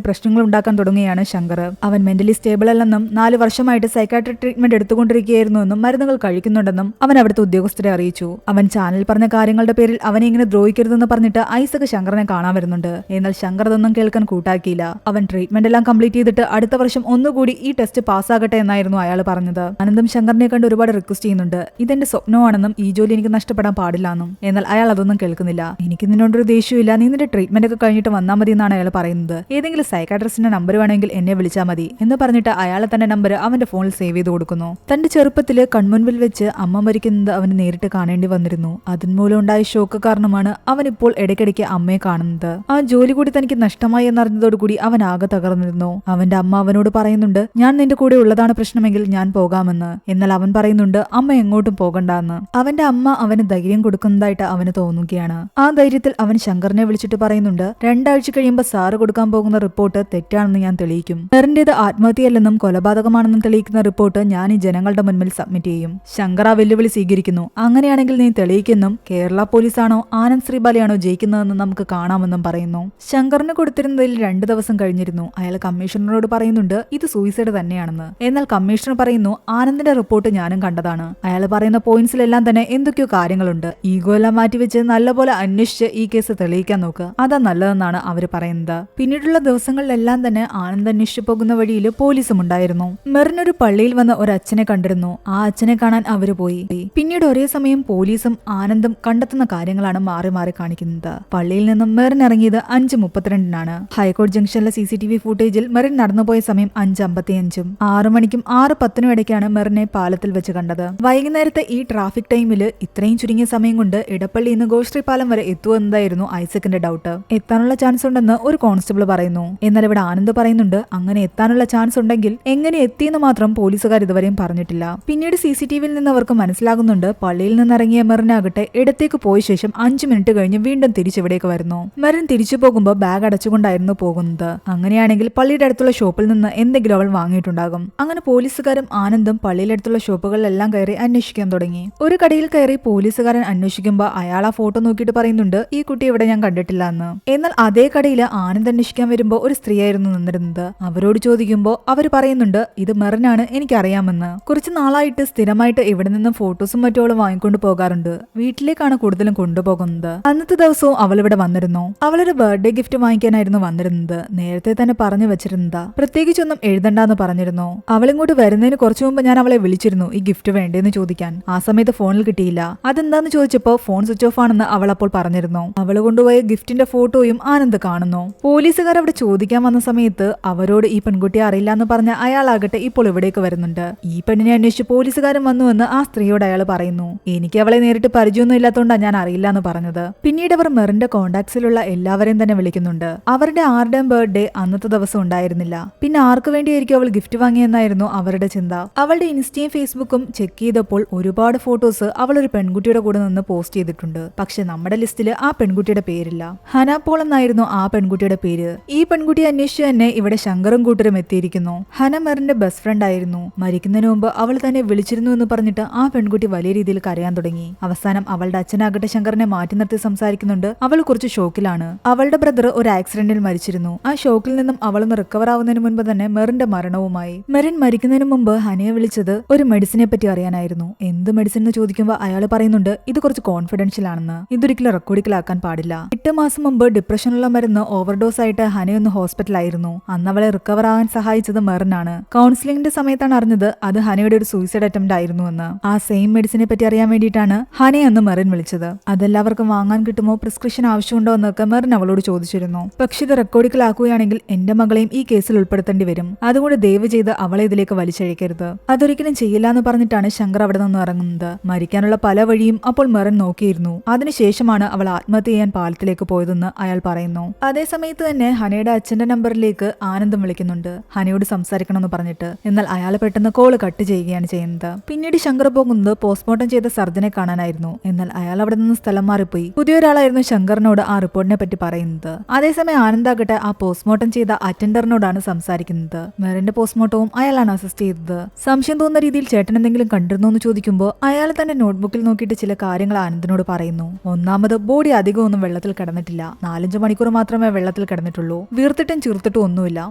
പ്രശ്നങ്ങൾ ഉണ്ടാക്കാൻ തുടങ്ങുകയാണ് ശങ്കർ. അവൻ മെന്റലി സ്റ്റേബിൾ അല്ലെന്നും 4 വർഷമായിട്ട് സൈക്കാട്രിക് ട്രീറ്റ്മെന്റ് എടുത്തുകൊണ്ടിരിക്കുകയായിരുന്നുവെന്നും മരുന്നുകൾ കഴിക്കുന്നുണ്ടെന്നും അവൻ അവിടുത്തെ ഉദ്യോഗസ്ഥരെ അറിയിച്ചു. അവൻ ചാനൽ പറഞ്ഞ കാര്യങ്ങളുടെ പേരിൽ അവനെ ഇങ്ങനെ ദ്രോഹിക്കരുതെന്ന് പറഞ്ഞിട്ട് ഐസക് ശങ്കറിനെ കാണാൻ വരുന്നുണ്ട്. എന്നാൽ ശങ്കർ അതൊന്നും കേൾക്കാൻ കൂട്ടാക്കിയില്ല. അവൻ ട്രീറ്റ്മെന്റ് എല്ലാം കംപ്ലീറ്റ് ചെയ്തിട്ട് അടുത്ത വർഷം ഒന്നുകൂടി ഈ ടെസ്റ്റ് പാസ്സാകട്ടെ എന്നായിരുന്നു അയാൾ പറഞ്ഞത്. ആനന്ദും ശങ്കറിനെ കണ്ട് ഒരുപാട് റിക്വസ്റ്റ് ചെയ്യുന്നുണ്ട്. ഇതെന്റെ സ്വപ്നമാണെന്നും ഈ ജോലി എനിക്ക് നഷ്ടപ്പെടാൻ പാടില്ലെന്നും. എന്നാൽ അയാൾ അതൊന്നും കേൾക്കുന്നില്ല. എനിക്ക് നിന്നോടൊരു ദേഷ്യമില്ല, നീ നിന്റെ ട്രീറ്റ്മെന്റ് ഒക്കെ കഴിഞ്ഞിട്ട് വന്നാൽ മതി എന്നാണ് അയാൾ പറയുന്നത്. ഏതെങ്കിലും സൈക്കാട്രിസ്റ്റിന്റെ നമ്പർ വേണമെങ്കിൽ എന്നെ വിളിച്ചാൽ മതി എന്ന് പറഞ്ഞിട്ട് അയാളെ തന്റെ നമ്പർ അവന്റെ ഫോണിൽ സേവ് ചെയ്ത് കൊടുക്കുന്നു. തന്റെ ചെറുപ്പത്തില് കൺമുൻപിൽ വെച്ച് അമ്മ മരിക്കുന്നത് അവന് നേരിട്ട് കാണേണ്ടി വന്നിരുന്നു. അതിന്മൂലം ഉണ്ടായ ഷോക്ക് കാരണമാണ് അവൻ ഇപ്പോൾ ഇടയ്ക്കിടയ്ക്ക് അമ്മയെ കാണുന്നത്. ആ ജോലി കൂടി തനിക്ക് നഷ്ടമായി എന്നറിഞ്ഞതോടുകൂടി അവൻ ആകെ തകർന്നിരുന്നു. അവന്റെ അമ്മ അവനോട് പറയുന്നുണ്ട്, ഞാൻ നിന്റെ കൂടെ ഉള്ളതാണ് പ്രശ്നമെങ്കിൽ ഞാൻ പോകാമെന്ന്. എന്നാൽ അവൻ പറയുന്നുണ്ട് അമ്മ എങ്ങോട്ടും പോകണ്ടെന്ന്. അവന്റെ അമ്മ അവന് ധൈര്യം കൊടുക്കുന്നതായിട്ട് അവന് തോന്നുകയാണ്. ആ ധൈര്യത്തിൽ അവൻ ശങ്കറിനെ വിളിച്ചിട്ട് പറയുന്നുണ്ട്, 2 ആഴ്ച കഴിയുമ്പോൾ സാറ് കൊടുക്കാൻ പോകുന്ന റിപ്പോർട്ട് തെറ്റാണെന്ന് ഞാൻ തെളിയിക്കും. മെറിന്റേത് ആത്മഹത്യയല്ലെന്നും കൊലപാതകമാണെന്നും തെളിയിക്കുന്ന റിപ്പോർട്ട് ഞാൻ ഈ ജനങ്ങളുടെ മുൻപിൽ സബ്മിറ്റ് ചെയ്യും. ശങ്കർ ആ വെല്ലുവിളി സ്വീകരിക്കുന്നു. അങ്ങനെയാണെങ്കിൽ നീ തെളിയിക്കുന്നും കേരള പോലീസാണോ ആനന്ദ് ശ്രീബാലയാണോ ജയിക്കുന്നതെന്ന് നമുക്ക് കാണാമെന്നും പറയുന്നു. ശങ്കറിന് കൊടുത്തിരുന്നതിൽ 2 ദിവസം കഴിഞ്ഞിരുന്നു. അയാൾ കമ്മീഷണറോട് പറയുന്നുണ്ട് ഇത് സൂയിസൈഡ് തന്നെയാണെന്ന്. എന്നാൽ കമ്മീഷണർ പറയുന്നു ആനന്ദിന്റെ റിപ്പോർട്ട് ഞാനും കണ്ടതാണ്. അയാൾ പറയുന്ന പോയിന്റ്സിലെല്ലാം തന്നെ എന്തൊക്കെയോ കാര്യങ്ങളുണ്ട്. ഈഗോ എല്ലാം മാറ്റിവെച്ച് നല്ലപോലെ അന്വേഷിച്ച് ഈ കേസ് തെളിയിക്കാൻ നോക്ക്, അതാ നല്ലതെന്നാണ് അവര് പറയുന്നത്. പിന്നീടുള്ള ദിവസങ്ങളിലെല്ലാം തന്നെ ആനന്ദ് അന്വേഷിച്ചു പോകുന്ന വഴിയിൽ പോലീസും ഉണ്ടായിരുന്നു. മെറിൻ ഒരു പള്ളിയിൽ വന്ന് ഒരു അച്ഛനെ കണ്ടിരുന്നു. ആ അച്ഛനെ കാണാൻ അവര് പോയി. പിന്നീട് ഒരേ സമയം പോലീസും ആനന്ദും കണ്ടെത്തുന്ന കാര്യങ്ങളാണ് മാറി മാറി കാണിക്കുന്നത്. പള്ളിയിൽ നിന്നും മെറിൻ ഇറങ്ങിയത് 5:32 ഹൈക്കോടതി ജംഗ്ഷനിലെ CCTV ഫുട്ടേജിൽ മെറിൻ നടന്നുപോയ സമയം 5:55 6 മണിക്കും 6:10 ഇടയ്ക്കാണ് മെറിനെ പാലത്തിൽ വെച്ച് കണ്ടത്. വൈകുന്നേരത്തെ ഈ ട്രാഫിക് ടൈമിൽ ഇത്രയും ചുരുങ്ങിയ സമയം കൊണ്ട് ഇടപ്പള്ളിയിൽ നിന്ന് ഗോശ്രീ പാലം വരെ എത്തുമെന്നതായിരുന്നു ഐസക്കിന്റെ ഡൗട്ട്. എത്താനുള്ള ചാൻസ് ഉണ്ടെന്ന് ഒരു കോൺസ്റ്റബിൾ പറയുന്നു. എന്നാൽ ഇവിടെ ആനന്ദ് പറയുന്നുണ്ട് അങ്ങനെ എത്താനുള്ള ചാൻസ് ഉണ്ടെങ്കിൽ എങ്ങനെ എത്തിയെന്ന് മാത്രം പോലീസുകാർ ഇതുവരെയും പറഞ്ഞിട്ടില്ല. പിന്നീട് CCTVയിൽ നിന്ന് അവർക്ക് മനസ്സിലാകുന്നുണ്ട് പള്ളിയിൽ നിന്നിറങ്ങിയ മെറിനാകട്ടെ ഇടത്തേക്ക് പോയ ശേഷം 5 മിനിറ്റ് കഴിഞ്ഞ് വീണ്ടും തിരിച്ചിവിടേക്ക് വരുന്നു. മെറിൻ തിരിച്ചു പോകുമ്പോൾ ബാഗ് അടച്ചുകൊണ്ടായിരുന്നു പോകുന്നത്. അങ്ങനെയാണെങ്കിൽ പള്ളിയുടെ അടുത്തുള്ള ഷോപ്പിൽ നിന്ന് എന്തെങ്കിലും അവൾ വാങ്ങിയിട്ടുണ്ടാകും. അങ്ങനെ പോലീസുകാരും ആനന്ദും പള്ളിയിലടുത്തുള്ള ഷോപ്പുകളിലെല്ലാം കയറി അന്വേഷിക്കാൻ തുടങ്ങി. ഒരു കടയിൽ കയറി പോലീസുകാരൻ അന്വേഷിക്കുമ്പോൾ അയാൾ ആ ഫോട്ടോ നോക്കിയിട്ട് പറയുന്നുണ്ട് ഈ കുട്ടി ഇവിടെ ഞാൻ കണ്ടിട്ടില്ല എന്ന്. എന്നാൽ അതേ കടയിൽ ആനന്ദ് അന്വേഷിക്കാൻ വരുമ്പോൾ ഒരു സ്ത്രീയായിരുന്നു നിന്നിരുന്നത്. അവരോട് ചോദിക്കുമ്പോൾ അവർ പറയുന്നുണ്ട് ഇത് മെറിനാണ്, എനിക്കറിയാമെന്ന്. കുറച്ച് നാളായിട്ട് സ്ഥിരമായിട്ട് ഇവിടെ നിന്നും ഫോട്ടോസും മറ്റോളം വാങ്ങിക്കൊണ്ട് പോകാറുണ്ട്. വീട്ടിലേക്കാണ് കൂടുതലും കൊണ്ടുപോകുന്നത്. അന്നത്തെ ദിവസവും അവൾ ഇവിടെ വന്നിരുന്നു. അവളൊരു ബർത്ത്ഡേ ഗിഫ്റ്റ് വാങ്ങിക്കാനായിരുന്നു വന്നിരുന്നത്. നേരത്തെ തന്നെ പറഞ്ഞു വെച്ചിരുന്നതാ. പ്രത്യേകിച്ചൊന്നും എഴുതണ്ടെന്ന് പറഞ്ഞിരുന്നു. അവളിങ്ങോട്ട് വരുന്നതിന് കുറച്ചു മുമ്പ് ഞാൻ അവളെ വിളിച്ചിരുന്നു ഈ ഗിഫ്റ്റ് വേണ്ടേന്ന് ചോദിക്കാൻ. ആ സമയത്ത് ഫോണിൽ കിട്ടിയില്ല. അതെന്താന്ന് ചോദിച്ചപ്പോ ഫോൺ സ്വിച്ച് ഓഫ് ആണെന്ന് അവൾ അപ്പോൾ പറഞ്ഞിരുന്നു. അവള് കൊണ്ടുപോയ ഗിഫ്റ്റിന്റെ ഫോട്ടോയും ആനന്ദ് കാണുന്നു. പോലീസുകാർ അവിടെ ചോദിക്കാൻ വന്ന സമയത്ത് അവരോട് ഈ പെൺകുട്ടിയെ അറിയില്ല എന്ന് പറഞ്ഞ അയാളാകട്ടെ ഇപ്പോൾ ഇവിടേക്ക് വരുന്നുണ്ട്. ഈ പെണ്ണിനെ അന്വേഷിച്ച് പോലീസുകാരൻ വന്നുവെന്ന് ആ സ്ത്രീയോട് അയാൾ പറയുന്നു. എനിക്ക് അവളെ നേരിട്ട് പരിചയമൊന്നും ഇല്ലാത്തതുകൊണ്ടാണ് ഞാൻ അറിയില്ല എന്ന് പറഞ്ഞത്. പിന്നീട് അവർ മെറിന്റെ കോണ്ടാക്ട്സിലുള്ള എല്ലാവരെയും തന്നെ വിളിക്കുന്നുണ്ട്. അവരുടെ ആരുടെയും ബർത്ത്ഡേ അന്നത്തെ ദിവസം ഉണ്ടായിരുന്നില്ല. പിന്നെ ആർക്ക് വേണ്ടിയായിരിക്കും അവൾ ഗിഫ്റ്റ് വാങ്ങിയെന്നായിരുന്നു അവരുടെ ചിന്ത. അവളുടെ ഇൻസ്റ്റയും ഫേസ്ബുക്കും ചെക്ക് ചെയ്തപ്പോൾ ഒരുപാട് ഫോട്ടോസ് അവൾ ഒരു പെൺകുട്ടിയുടെ കൂടെ നിന്ന് പോസ്റ്റ് ചെയ്തിട്ടുണ്ട്. പക്ഷെ നമ്മുടെ ലിസ്റ്റില് ആ പെൺകുട്ടിയുടെ പേരില്ല. ഹന പോൾ എന്നായിരുന്നു ആ പെൺകുട്ടിയുടെ പേര്. ഈ പെൺകുട്ടിയെ അന്വേഷിച്ച് തന്നെ ഇവിടെ ശങ്കറും കൂട്ടരും എത്തിയിരിക്കുന്നു. ഹന മെറിന്റെ ബെസ്റ്റ് ഫ്രണ്ട് ആയിരുന്നു. മരിക്കുന്നതിന് മുമ്പ് അവൾ തന്നെ വിളിച്ചിരുന്നു എന്ന് പറഞ്ഞിട്ട് ആ പെൺകുട്ടി വലിയ രീതിയിൽ കരയാൻ തുടങ്ങി. അവസാനം അവളുടെ അച്ഛനാകട്ടെ ശങ്കറിനെ മാറ്റി നിർത്തി സംസാരിക്കുന്നുണ്ട്. അവൾ കുറച്ച് ഷോക്കിലാണ്. അവളുടെ ബ്രദർ ഒരു ആക്സിഡന്റിൽ മരിച്ചിരുന്നു. ആ ഷോക്കിൽ നിന്നും അവളൊന്ന് റിക്കവർ ആവുന്നതിന് മുൻപ് തന്നെ മെറിന്റെ മരണവുമായി. മെറിൻ മരിക്കുന്നതിന് മുമ്പ് ഹനയെ വിളിച്ചത് ഒരു മെഡിസിനെ പറ്റി അറിയാനായിരുന്നു. എന്ത് മെഡിസിൻ എന്ന് ചോദിക്കുമ്പോൾ അയാൾ പറയുന്നുണ്ട് ഇത് കുറച്ച് കോൺഫിഡൻഷ്യൽ ആണെന്ന്, ഇതൊരിക്കലും റെക്കോർഡിക്കലാക്കാൻ പാടില്ല. 8 മാസം മുമ്പ് ഡിപ്രഷനുള്ള മരുന്ന് ഓവർഡോസ് ആയിട്ട് ഹനയൊന്ന് ഹോസ്പിറ്റലായിരുന്നു. അന്ന് അവളെ റിക്കവർ ആകാൻ സഹായിച്ചത് മെറിനാണ്. കൗൺസിലിംഗിന്റെ സമയത്താണ് അറിഞ്ഞത് അത് ഹനയുടെ ഒരു സൂയിസൈഡ് അറ്റംപ്റ്റ് ആയിരുന്നു എന്ന്. ആ സെയിം മെഡിസിനെ പറ്റി അറിയാൻ വേണ്ടിയിട്ടാണ് ഹനയെ അന്ന് മെറിൻ വിളിച്ചത്. അതെല്ലാവർക്കും വാങ്ങാൻ കിട്ടുമോ, പ്രിസ്ക്രിപ്ഷൻ ആവശ്യമുണ്ടോ എന്നൊക്കെ മെറിൻ അവളോട് ചോദിച്ചിരുന്നു. പക്ഷെ ഇത് റെക്കോർഡിക്കലാക്കുകയാണെങ്കിൽ എന്റെ മകളെയും ഈ കേസിൽ ഉൾപ്പെടുത്തേണ്ടി വരും. അതുകൊണ്ട് ദയവ് ചെയ്ത് അവളെ ഇതിലേക്ക് വലിച്ചഴിക്കരുത്. അതൊരിക്കലും ചെയ്യില്ല എന്ന് പറഞ്ഞിട്ടാണ് ശങ്കർ അവിടെ നിന്ന് ഇറങ്ങുന്നത്. മരിക്കാനുള്ള പല വഴിയും അപ്പോൾ മെറിൻ നോക്കിയിരുന്നു. അതിനുശേഷമാണ് അവൾ ആത്മഹത്യ ചെയ്യാൻ പാലത്തിലേക്ക് പോയതെന്ന് അയാൾ പറയുന്നു. അതേസമയത്ത് തന്നെ ഹനയുടെ അച്ഛന്റെ നമ്പറിലേക്ക് ആനന്ദം വിളിക്കുന്നുണ്ട് ഹനയോട് സംസാരിക്കണമെന്ന് പറഞ്ഞിട്ട്. എന്നാൽ അയാൾ പെട്ടെന്ന് കോള് കട്ട് ചെയ്യുകയാണ് ചെയ്യുന്നത്. പിന്നീട് ശങ്കർ പോകുന്നത് പോസ്റ്റ്മോർട്ടം ചെയ്ത സർജനെ കാണാനായിരുന്നു. എന്നാൽ അയാൾ അവിടെ നിന്ന് സ്ഥലം മാറിപ്പോയി. പുതിയൊരാളായിരുന്നു ശങ്കറിനോട് ആ റിപ്പോർട്ടിനെ പറ്റി പറയുന്നത്. അതേസമയം ആനന്ദാകട്ടെ ആ പോസ്റ്റ്മോർട്ടം ചെയ്ത അറ്റൻഡറിനോടാണ് സംസാരിക്കുന്നത്. മെറിന്റെ പോസ്റ്റ്മോർട്ടവും അയാളാണ് അസിസ്റ്റ് ചെയ്തത്. സംശയം തോന്നുന്ന രീതിയിൽ ചേട്ടൻ എന്തെങ്കിലും കണ്ടിരുന്നോ എന്ന് ചോദിക്കുമ്പോൾ അയാൾ തന്റെ നോട്ട്ബുക്കിൽ നോക്കിയിട്ട് ചില കാര്യങ്ങൾ ആനന്ദിനോട് പറയുന്നു. ഒന്നാമത് ബോഡി അധികം ഒന്നും വെള്ളത്തിൽ കിടന്നിട്ടില്ല. 4 4-5 മണിക്കൂർ മാത്രമേ വെള്ളത്തിൽ കിടന്നിട്ടുള്ളൂ. വീർത്തിട്ടും ചീർത്തിട്ടും ഒന്നുമില്ല,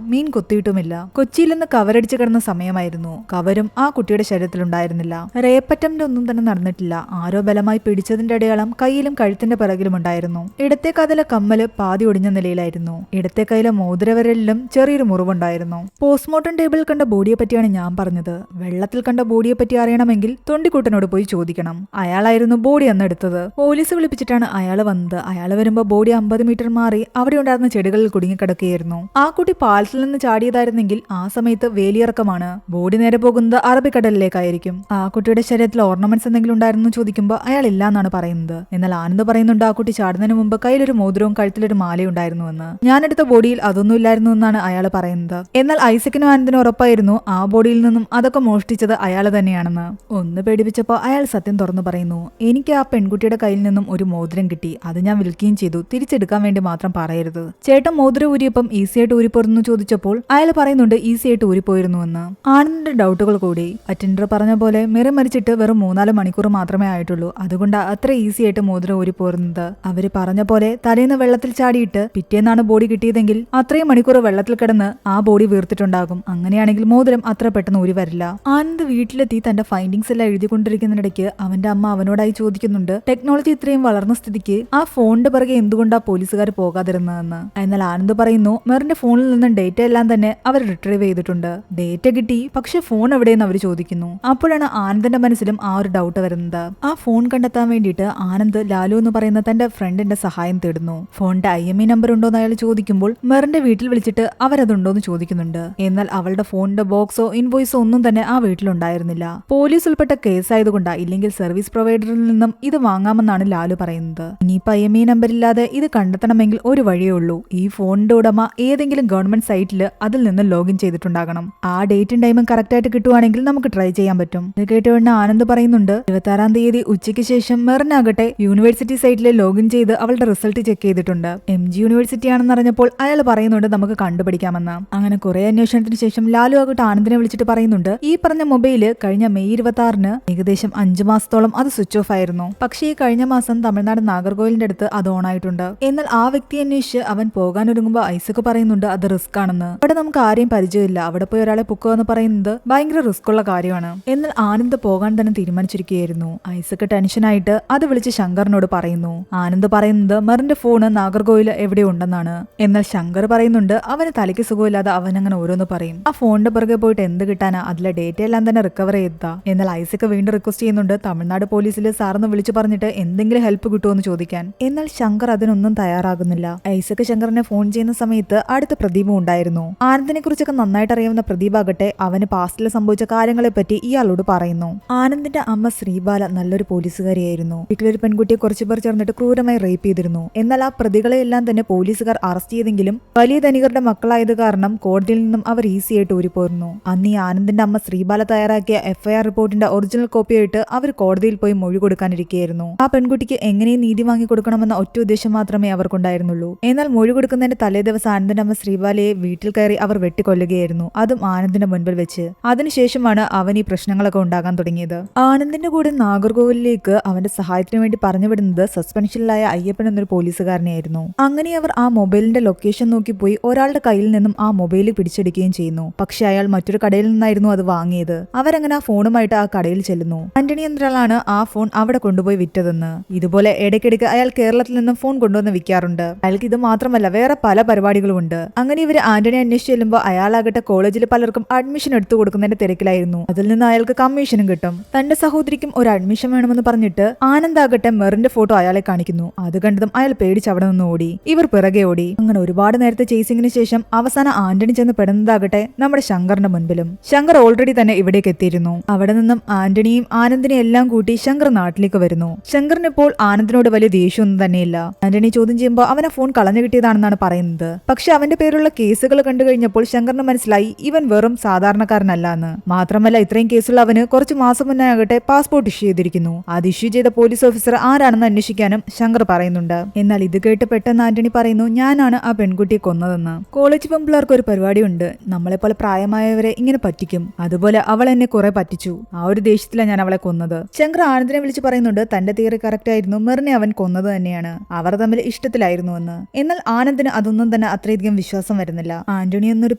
മീൻ കൊത്തിയിട്ടുമില്ല. കൊച്ചിയിൽ നിന്ന് കവരടിച്ച് കിടന്ന സമയമായിരുന്നു. കവരും ആ കുട്ടിയുടെ ശരീരത്തിലുണ്ടായിരുന്നില്ല. റേപ്പറ്റമിന്റെ ഒന്നും തന്നെ നടന്നിട്ടില്ല. ആരോ ബലമായി പിടിച്ചതിന്റെ അടയാളം കയ്യിലും കഴുത്തിന്റെ പിറകിലും ഉണ്ടായിരുന്നു. ഇടത്തെ കാതിലെ കമ്മല് പാതി ഒടിഞ്ഞ നിലയിലായിരുന്നു. ഇടത്തെ കയ്യിലെ മോതിരവിരലിലും ചെറിയൊരു മുറിവുണ്ടായിരുന്നു. പോസ്റ്റ്മോർട്ടം ടേബിളിൽ കണ്ട ബോഡിയെ പറ്റിയാണ് ഞാൻ പറഞ്ഞത്. വെള്ളത്തിൽ കണ്ട ബോഡിയെ പറ്റി അറിയണമെങ്കിൽ തൊണ്ടിക്കൂട്ടനോട് പോയി ചോദിക്കണം. അയാളായിരുന്നു ബോഡി അന്ന് എടുത്തത്. പോലീസ് വിളിപ്പിച്ചിട്ടാണ് അയാൾ വന്നത്. അയാൾ വരുമ്പോ ബോഡി 50 മീറ്റർ മാറി അവിടെ ഉണ്ടായിരുന്ന ചെടികളിൽ കുടുങ്ങിക്കിടക്കുകയായിരുന്നു. ആ കുട്ടി പാലത്തിൽ നിന്ന് ചാടിയതായിരുന്നെങ്കിൽ ആ സമയത്ത് വേലിയിറക്കമാണ്. ബോഡി നേരെ പോകുന്നത് അറബിക്കടലിലേക്കായിരിക്കും. ആ കുട്ടിയുടെ ശരീരത്തിൽ ഓർണമെന്റ്സ് എന്തെങ്കിലും ഉണ്ടായിരുന്നു ചോദിക്കുമ്പോൾ അയാൾ ഇല്ല എന്നാണ് പറയുന്നത്. എന്നാൽ ആനന്ദ് പറയുന്നുണ്ട് ആ കുട്ടി ചാടുന്നതിന് മുമ്പ് കയ്യിലൊരു മോതിരവും കഴുത്തിലൊരു മാലയുണ്ടായിരുന്നുവെന്ന്. ഞാനെടുത്ത ബോഡിയിൽ അതൊന്നും ഇല്ലായിരുന്നു എന്നാണ് അയാൾ പറയുന്നത്. എന്നാൽ ഐസക്കിനും ആനന്ദിനും ഉറപ്പായിരുന്നു ആ ബോഡിയിൽ നിന്നും അതൊക്കെ മോഷ്ടിച്ചത് അയാൾ തന്നെയാണെന്ന്. ഒന്ന് പേടിപ്പിച്ചപ്പോ അയാൾ സത്യം തുറന്നു പറയുന്നു. എനിക്ക് ആ പെൺകുട്ടിയുടെ കയ്യിൽ നിന്നും ഒരു മോതിരം കിട്ടി. അത് ഞാൻ വിൽക്കുകയും ചെയ്തു. തിരിച്ചെടുക്കാൻ വേണ്ടി മാത്രം പറയരുത്. ചേട്ടൻ മോതിരം ഊരിയപ്പം ഈസിയായിട്ട് ഊരിപ്പോയിരുന്നു ചോദിച്ചപ്പോൾ അയാൾ പറയുന്നുണ്ട് ഈസിയായിട്ട് ഊരിപ്പോയിരുന്നുവെന്ന്. ആനന്ദിന്റെ ഡൗട്ടുകൾ കൂടി. അറ്റൻഡർ പറഞ്ഞ പോലെ മിറി മരിച്ചിട്ട് വെറും 3-4 മണിക്കൂർ മാത്രമേ ആയിട്ടുള്ളൂ. അതുകൊണ്ട് അത്ര ഈസി ആയിട്ട് മോതിരം ഊരിപ്പോരുന്നത്. അവര് പറഞ്ഞ പോലെ തലേന്ന് വെള്ളത്തിൽ ചാടിയിട്ട് പിറ്റേന്നാണ് ബോഡി കിട്ടിയതെങ്കിൽ അത്രയും മണിക്കൂർ വെള്ളത്തിൽ കിടന്ന് ആ ബോഡി വീർത്തിട്ടുണ്ടാകും. അങ്ങനെയാണെങ്കിൽ മോതിരം അത്ര പെട്ടെന്ന് ഊരി വരില്ല. ആനന്ദ് വീട്ടിലെത്തി തന്റെ ഫൈൻഡിങ്സ് എല്ലാം എഴുതിക്കൊണ്ടിരിക്കുന്നിടയ്ക്ക് അവന്റെ അമ്മ അവനോടായി ചോദിക്കുന്നുണ്ട് ടെക്നോളജി ഇത്രയും വളർന്ന സ്ഥിതിക്ക് ആ ഫോണിന്റെ പിറകെ എന്തുകൊണ്ടാ പോലീസുകാർ പോകാതിരുന്നതെന്ന്. എന്നാൽ ആനന്ദ് പറയുന്നു മെറിന്റെ ഫോണിൽ നിന്നും ഡേറ്റ എല്ലാം തന്നെ അവർ റിട്രീവ് ചെയ്തിട്ടുണ്ട്. ഡേറ്റ കിട്ടി, പക്ഷെ ഫോൺ എവിടെയെന്ന് അവർ ചോദിക്കുന്നു. അപ്പോഴാണ് ആനന്ദിന്റെ മനസ്സിലും ആ ഒരു ഡൗട്ട് വരുന്നത്. ആ ഫോൺ കണ്ടെത്താൻ വേണ്ടിയിട്ട് ആനന്ദ് ലാലു എന്ന് പറയുന്ന തന്റെ ഫ്രണ്ടിന്റെ സഹായം തേടുന്നു. ഫോണിന്റെ IMEI നമ്പർ ഉണ്ടോന്ന് അയാൾ ചോദിക്കുമ്പോൾ മെറിന്റെ വീട്ടിൽ വിളിച്ചിട്ട് അവരതുണ്ടോന്ന് ചോദിക്കുന്നുണ്ട്. എന്നാൽ അവളുടെ ഫോണിന്റെ ബോക്സോ ഇൻവോയ്സോ ഒന്നും തന്നെ ആ വീട്ടിലുണ്ടായിരുന്നില്ല. പോലീസ് ഉൾപ്പെട്ട കേസായതുകൊണ്ടാ, ഇല്ലെങ്കിൽ സർവീസ് പ്രൊവൈഡറിൽ നിന്നും ഇത് വാങ്ങാമെന്നാണ് ലാലു പറയുന്നത്. ഇനിയിപ്പോ IMEI നമ്പർ ഇല്ലാതെ ഇത് കണ്ടെത്തണമെങ്കിൽ ഒരു വഴിയേ ഉള്ളൂ. ഈ ഫോണിന്റെ ഉടമ ഏതെങ്കിലും ഗവൺമെന്റ് സൈറ്റിൽ അതിൽ നിന്ന് ലോഗിൻ ചെയ്തിട്ടുണ്ടാകണം. ആ ഡേറ്റും ടൈമും കറക്റ്റ് ആയിട്ട് കിട്ടുവാണെങ്കിൽ നമുക്ക് ട്രൈ ചെയ്യാൻ പറ്റും. ഇത് കേട്ടുകൊണ്ട് ആനന്ദ് പറയുന്നുണ്ട് 26-ാം തീയതി ഉച്ചയ്ക്ക് ശേഷം മെറിനാകട്ടെ യൂണിവേഴ്സിറ്റി സൈറ്റിൽ ലോഗിൻ ചെയ്ത് അവളുടെ റിസൾട്ട് ചെക്ക് ചെയ്തിട്ടുണ്ട്. MG യൂണിവേഴ്സിറ്റി ആണെന്ന് അറിഞ്ഞപ്പോൾ അയാൾ പറയുന്നുണ്ട് നമുക്ക് കണ്ടുപിടിക്കാമെന്ന്. അങ്ങനെ കുറെ അന്വേഷണത്തിന് ശേഷം ലാലു ആകട്ടെ ആനന്ദിനെ വിളിച്ചിട്ട് പറയുന്നുണ്ട് ഈ പറഞ്ഞ മൊബൈല് കഴിഞ്ഞ മെയ് 26-ന് ഏകദേശം 5 മാസത്തോളം അത് സ്വിച്ച് ഓഫ് ആയിരുന്നു. പക്ഷേ ഈ കഴിഞ്ഞ മാസം തമിഴ്നാട് നാഗർകോവിലിന്റെ അടുത്ത് അത് ഓൺ ആയിട്ടുണ്ട്. എന്നാൽ ആ വ്യക്തി അന്വേഷിച്ച് അവൻ പോകാൻ ഒരുങ്ങുമ്പോൾ ഐസക് പറയുന്നുണ്ട് അത് റിസ്ക് ആണെന്ന്. അവിടെ നമുക്ക് ആരെയും പരിചയമില്ല, അവിടെ പോയി ഒരാളെ പൊക്കുക എന്ന് പറയുന്നത് ഭയങ്കര റിസ്ക് ഉള്ള കാര്യമാണ്. എന്നാൽ ആനന്ദ് പോകാൻ തന്നെ തീരുമാനിച്ചിരിക്കുകയായിരുന്നു. ഐസക് ടെൻഷനായിട്ട് അത് വിളിച്ച് ശങ്കറിനോട് പറയുന്നു. ആനന്ദ് പറയുന്നത് മെറിന്റെ ഫോണ് നാഗർകോവിൽ എവിടെ ഉണ്ടെന്നാണ്. എന്നാൽ ശങ്കർ പറയുന്നുണ്ട് അവന് തലയ്ക്ക് സുഖമില്ലാതെ അവൻ അങ്ങനെ ഓരോന്ന് പറയും. ആ ഫോണിന്റെ പിറകെ പോയിട്ട് എന്ത് കിട്ടാനാ, അതിലെ ഡേറ്റ എല്ലാം തന്നെ റിക്കവർ ചെയ്താ. എന്നാൽ ഐസക് വീണ്ടും റിക്വസ്റ്റ് ചെയ്യുന്നുണ്ട് തമിഴ്നാട് പോലീസിൽ സാറിന് വിളിച്ചു പറഞ്ഞിട്ട് എന്തെങ്കിലും ഹെൽപ്പ് കിട്ടുമോ എന്ന് ചോദിക്കാൻ. എന്നാൽ ശങ്കർ അതിനൊന്നും തയ്യാറാകുന്നില്ല. ഐസക് ശങ്കറിനെ ഫോൺ ചെയ്യുന്ന സമയത്ത് അടുത്ത പ്രദീപും ഉണ്ടായിരുന്നു. ആനന്ദിനെ കുറിച്ചൊക്കെ നന്നായിട്ട് അറിയാവുന്ന പ്രദീപ് ആകട്ടെ അവന് പാസ്റ്റിൽ സംഭവിച്ച കാര്യങ്ങളെ പറ്റി ഇയാളോട് പറയുന്നു. ആനന്ദിന്റെ അമ്മ ശ്രീബാല നല്ലൊരു പോലീസുകാരിയായിരുന്നു. വീട്ടിലൊരു പെൺകുട്ടിയെ കുറച്ചു പേർ ചേർന്നിട്ട് ക്രൂരമായി റേപ്പ് ചെയ്തിരുന്നു. എന്നാൽ ആ പ്രതികളെയെല്ലാം തന്നെ പോലീസുകാർ അറസ്റ്റ് ചെയ്തെങ്കിലും വലിയ ധനികരുടെ മക്കളായത് കാരണം കോടതിയിൽ നിന്നും അവർ ഈസി ആയിട്ട് ഊരിപ്പോയിരുന്നു. അന്ന് ഈ ആനന്ദിന്റെ അമ്മ ശ്രീബാല തയ്യാറാക്കിയ FIR റിപ്പോർട്ടിന്റെ ഒറിജിനൽ കോപ്പിയായിട്ട് അവർ കോടതിയിൽ പോയി മൊഴി കൊടുക്കാനിരിക്കുകയായിരുന്നു. ആ പെൺകുട്ടിക്ക് എങ്ങനെയും നീതി വാങ്ങി കൊടുക്കണമെന്ന ഒറ്റ ഉദ്ദേശം മാത്രമേ അവർക്കുണ്ടായിരുന്നുള്ളൂ. എന്നാൽ മൊഴി കൊടുക്കുന്നതിന്റെ തലേ ദിവസം ആനന്ദിന്റെ അമ്മ ശ്രീബാലയെ വീട്ടിൽ കയറി അവർ വെട്ടിക്കൊല്ലുകയായിരുന്നു. അതും ആനന്ദിന്റെ മുൻപിൽ വെച്ച്. അതിനുശേഷമാണ് അവൻ ഈ പ്രശ്നങ്ങളൊക്കെ ഉണ്ടാകാൻ തുടങ്ങിയത്. ആനന്ദിന്റെ കൂടെ നാഗർകോവിലേക്ക് അവന്റെ സഹായത്തിന് വേണ്ടി പറഞ്ഞുവിടുന്നത് സസ്പെൻഷനിലായ അയ്യപ്പൻ എന്നൊരു പോലീസുകാരനെയായിരുന്നു. അങ്ങനെ അവർ ആ മൊബൈലിന്റെ ലൊക്കേഷൻ നോക്കി പോയി ഒരാളുടെ കയ്യിൽ നിന്നും ആ മൊബൈൽ പിടിച്ചെടുക്കുകയും ചെയ്യുന്നു. പക്ഷെ അയാൾ മറ്റൊരു കടയിൽ നിന്നായിരുന്നു അത് വാങ്ങിയത്. അവരങ്ങനെ ആ ഫോണുമായിട്ട് ആ കടയിൽ ചെല്ലുന്നു. ആന്റണി എന്നൊരാളാണ് ആ ഫോൺ അവിടെ കൊണ്ടുപോയി വിറ്റതെന്ന്. ഇതുപോലെ ഇടയ്ക്കിടയ്ക്ക് അയാൾ കേരളത്തിൽ നിന്നും ഫോൺ കൊണ്ടുവന്ന് വിൽക്കാറുണ്ട്. അയാൾക്ക് ഇത് മാത്രമല്ല വേറെ പല പരിപാടികളും ഉണ്ട്. അങ്ങനെ ഇവര് ആന്റണി അന്വേഷിച്ച് ചെല്ലുമ്പോൾ അയാളാകട്ടെ കോളേജിൽ പലർക്കും അഡ്മിഷൻ എടുത്തു കൊടുക്കുന്നതിന്റെ തിരക്കിലായിരുന്നു. അതിൽ നിന്ന് അയാൾക്ക് കമ്മീഷനും കിട്ടും. തന്റെ സഹോദരിക്കും ഒരു അഡ്മിഷൻ വേണമെന്ന് പറഞ്ഞിട്ട് ആനന്ദാകട്ടെ മെറിന്റെ ഫോട്ടോ അയാളെ കാണിക്കുന്നു. അത് കണ്ടതും അയാൾ പേടിച്ച് അവിടെ നിന്ന് ഓടി. ഇവർ പിറകെ ഓടി. അങ്ങനെ ഒരുപാട് നേരത്തെ ചേസിങ്ങിന് ശേഷം അവസാനം ആന്റണി ചെന്ന് പെടുന്നതാകട്ടെ നമ്മുടെ ശങ്കറിന്റെ മുൻപിലും. ശങ്കർ ഓൾറെഡി തന്നെ ഇവിടേക്ക് എത്തിയിരുന്നു. അവിടെ നിന്നും ആന്റണിയും ആനന്ദിനെയും എല്ലാം കൂട്ടി ശങ്കർ നാട്ടിലേക്ക് വരുന്നു. ശങ്കറിന് ഇപ്പോൾ ആനന്ദിനോട് വലിയ ദേഷ്യമൊന്നും തന്നെയില്ല. ആന്റണി ചോദ്യം ചെയ്യുമ്പോൾ അവനെ ഫോൺ കളഞ്ഞു കിട്ടിയതാണെന്നാണ് പറയുന്നത്. പക്ഷെ അവന്റെ പേരുള്ള കേസുകൾ കണ്ടു കഴിഞ്ഞപ്പോൾ ശങ്കറിന് മനസ്സിലായി ഇവൻ വെറും സാധാരണക്കാരനല്ല എന്ന്. മാത്രമല്ല ഇത്രയും കേസുള്ള അവന് കുറച്ചു മാസം മുന്നേ ആകട്ടെ പാസ്പോർട്ട് ഇഷ്യൂ ചെയ്തിരിക്കുന്നു. അത് ഇഷ്യൂ ചെയ്ത പോലീസ് ഓഫീസർ ആരാണെന്ന് അന്വേഷിക്കാനും ശങ്കർ പറയുന്നുണ്ട്. എന്നാൽ ഇത് കേട്ട് പെട്ടെന്ന് ആന്റണി പറയുന്നു ഞാനാണ് ആ പെൺകുട്ടിയെ കൊന്നതെന്ന്. കോളേജ് പെൺപിള്ളേർക്ക് ഒരു പരിപാടിയുണ്ട്, നമ്മളെപ്പോലെ പ്രായമായവരെ ഇങ്ങനെ പറ്റിക്കും. അതുപോലെ അവൾ എന്നെ കുറെ പറ്റിച്ചു. ആ ഒരു ദേഷ്യത്തിലാണ് ഞാൻ അവളെ കൊന്നത്. ശങ്കർ ആനന്ദിനെ വിളിച്ച് പറയുന്നുണ്ട് തന്റെ തിയറി കറക്റ്റ് ആയിരുന്നു, മെറിനെ അവൻ കൊന്നത് തന്നെയാണ്. അവർ തമ്മിൽ ഇഷ്ടത്തിൽ ഇഷ്ടത്തിലായിരുന്നുവെന്ന്. എന്നാൽ ആനന്ദിന് അതൊന്നും തന്നെ അത്രയധികം വിശ്വാസം വരുന്നില്ല. ആന്റണി എന്നൊരു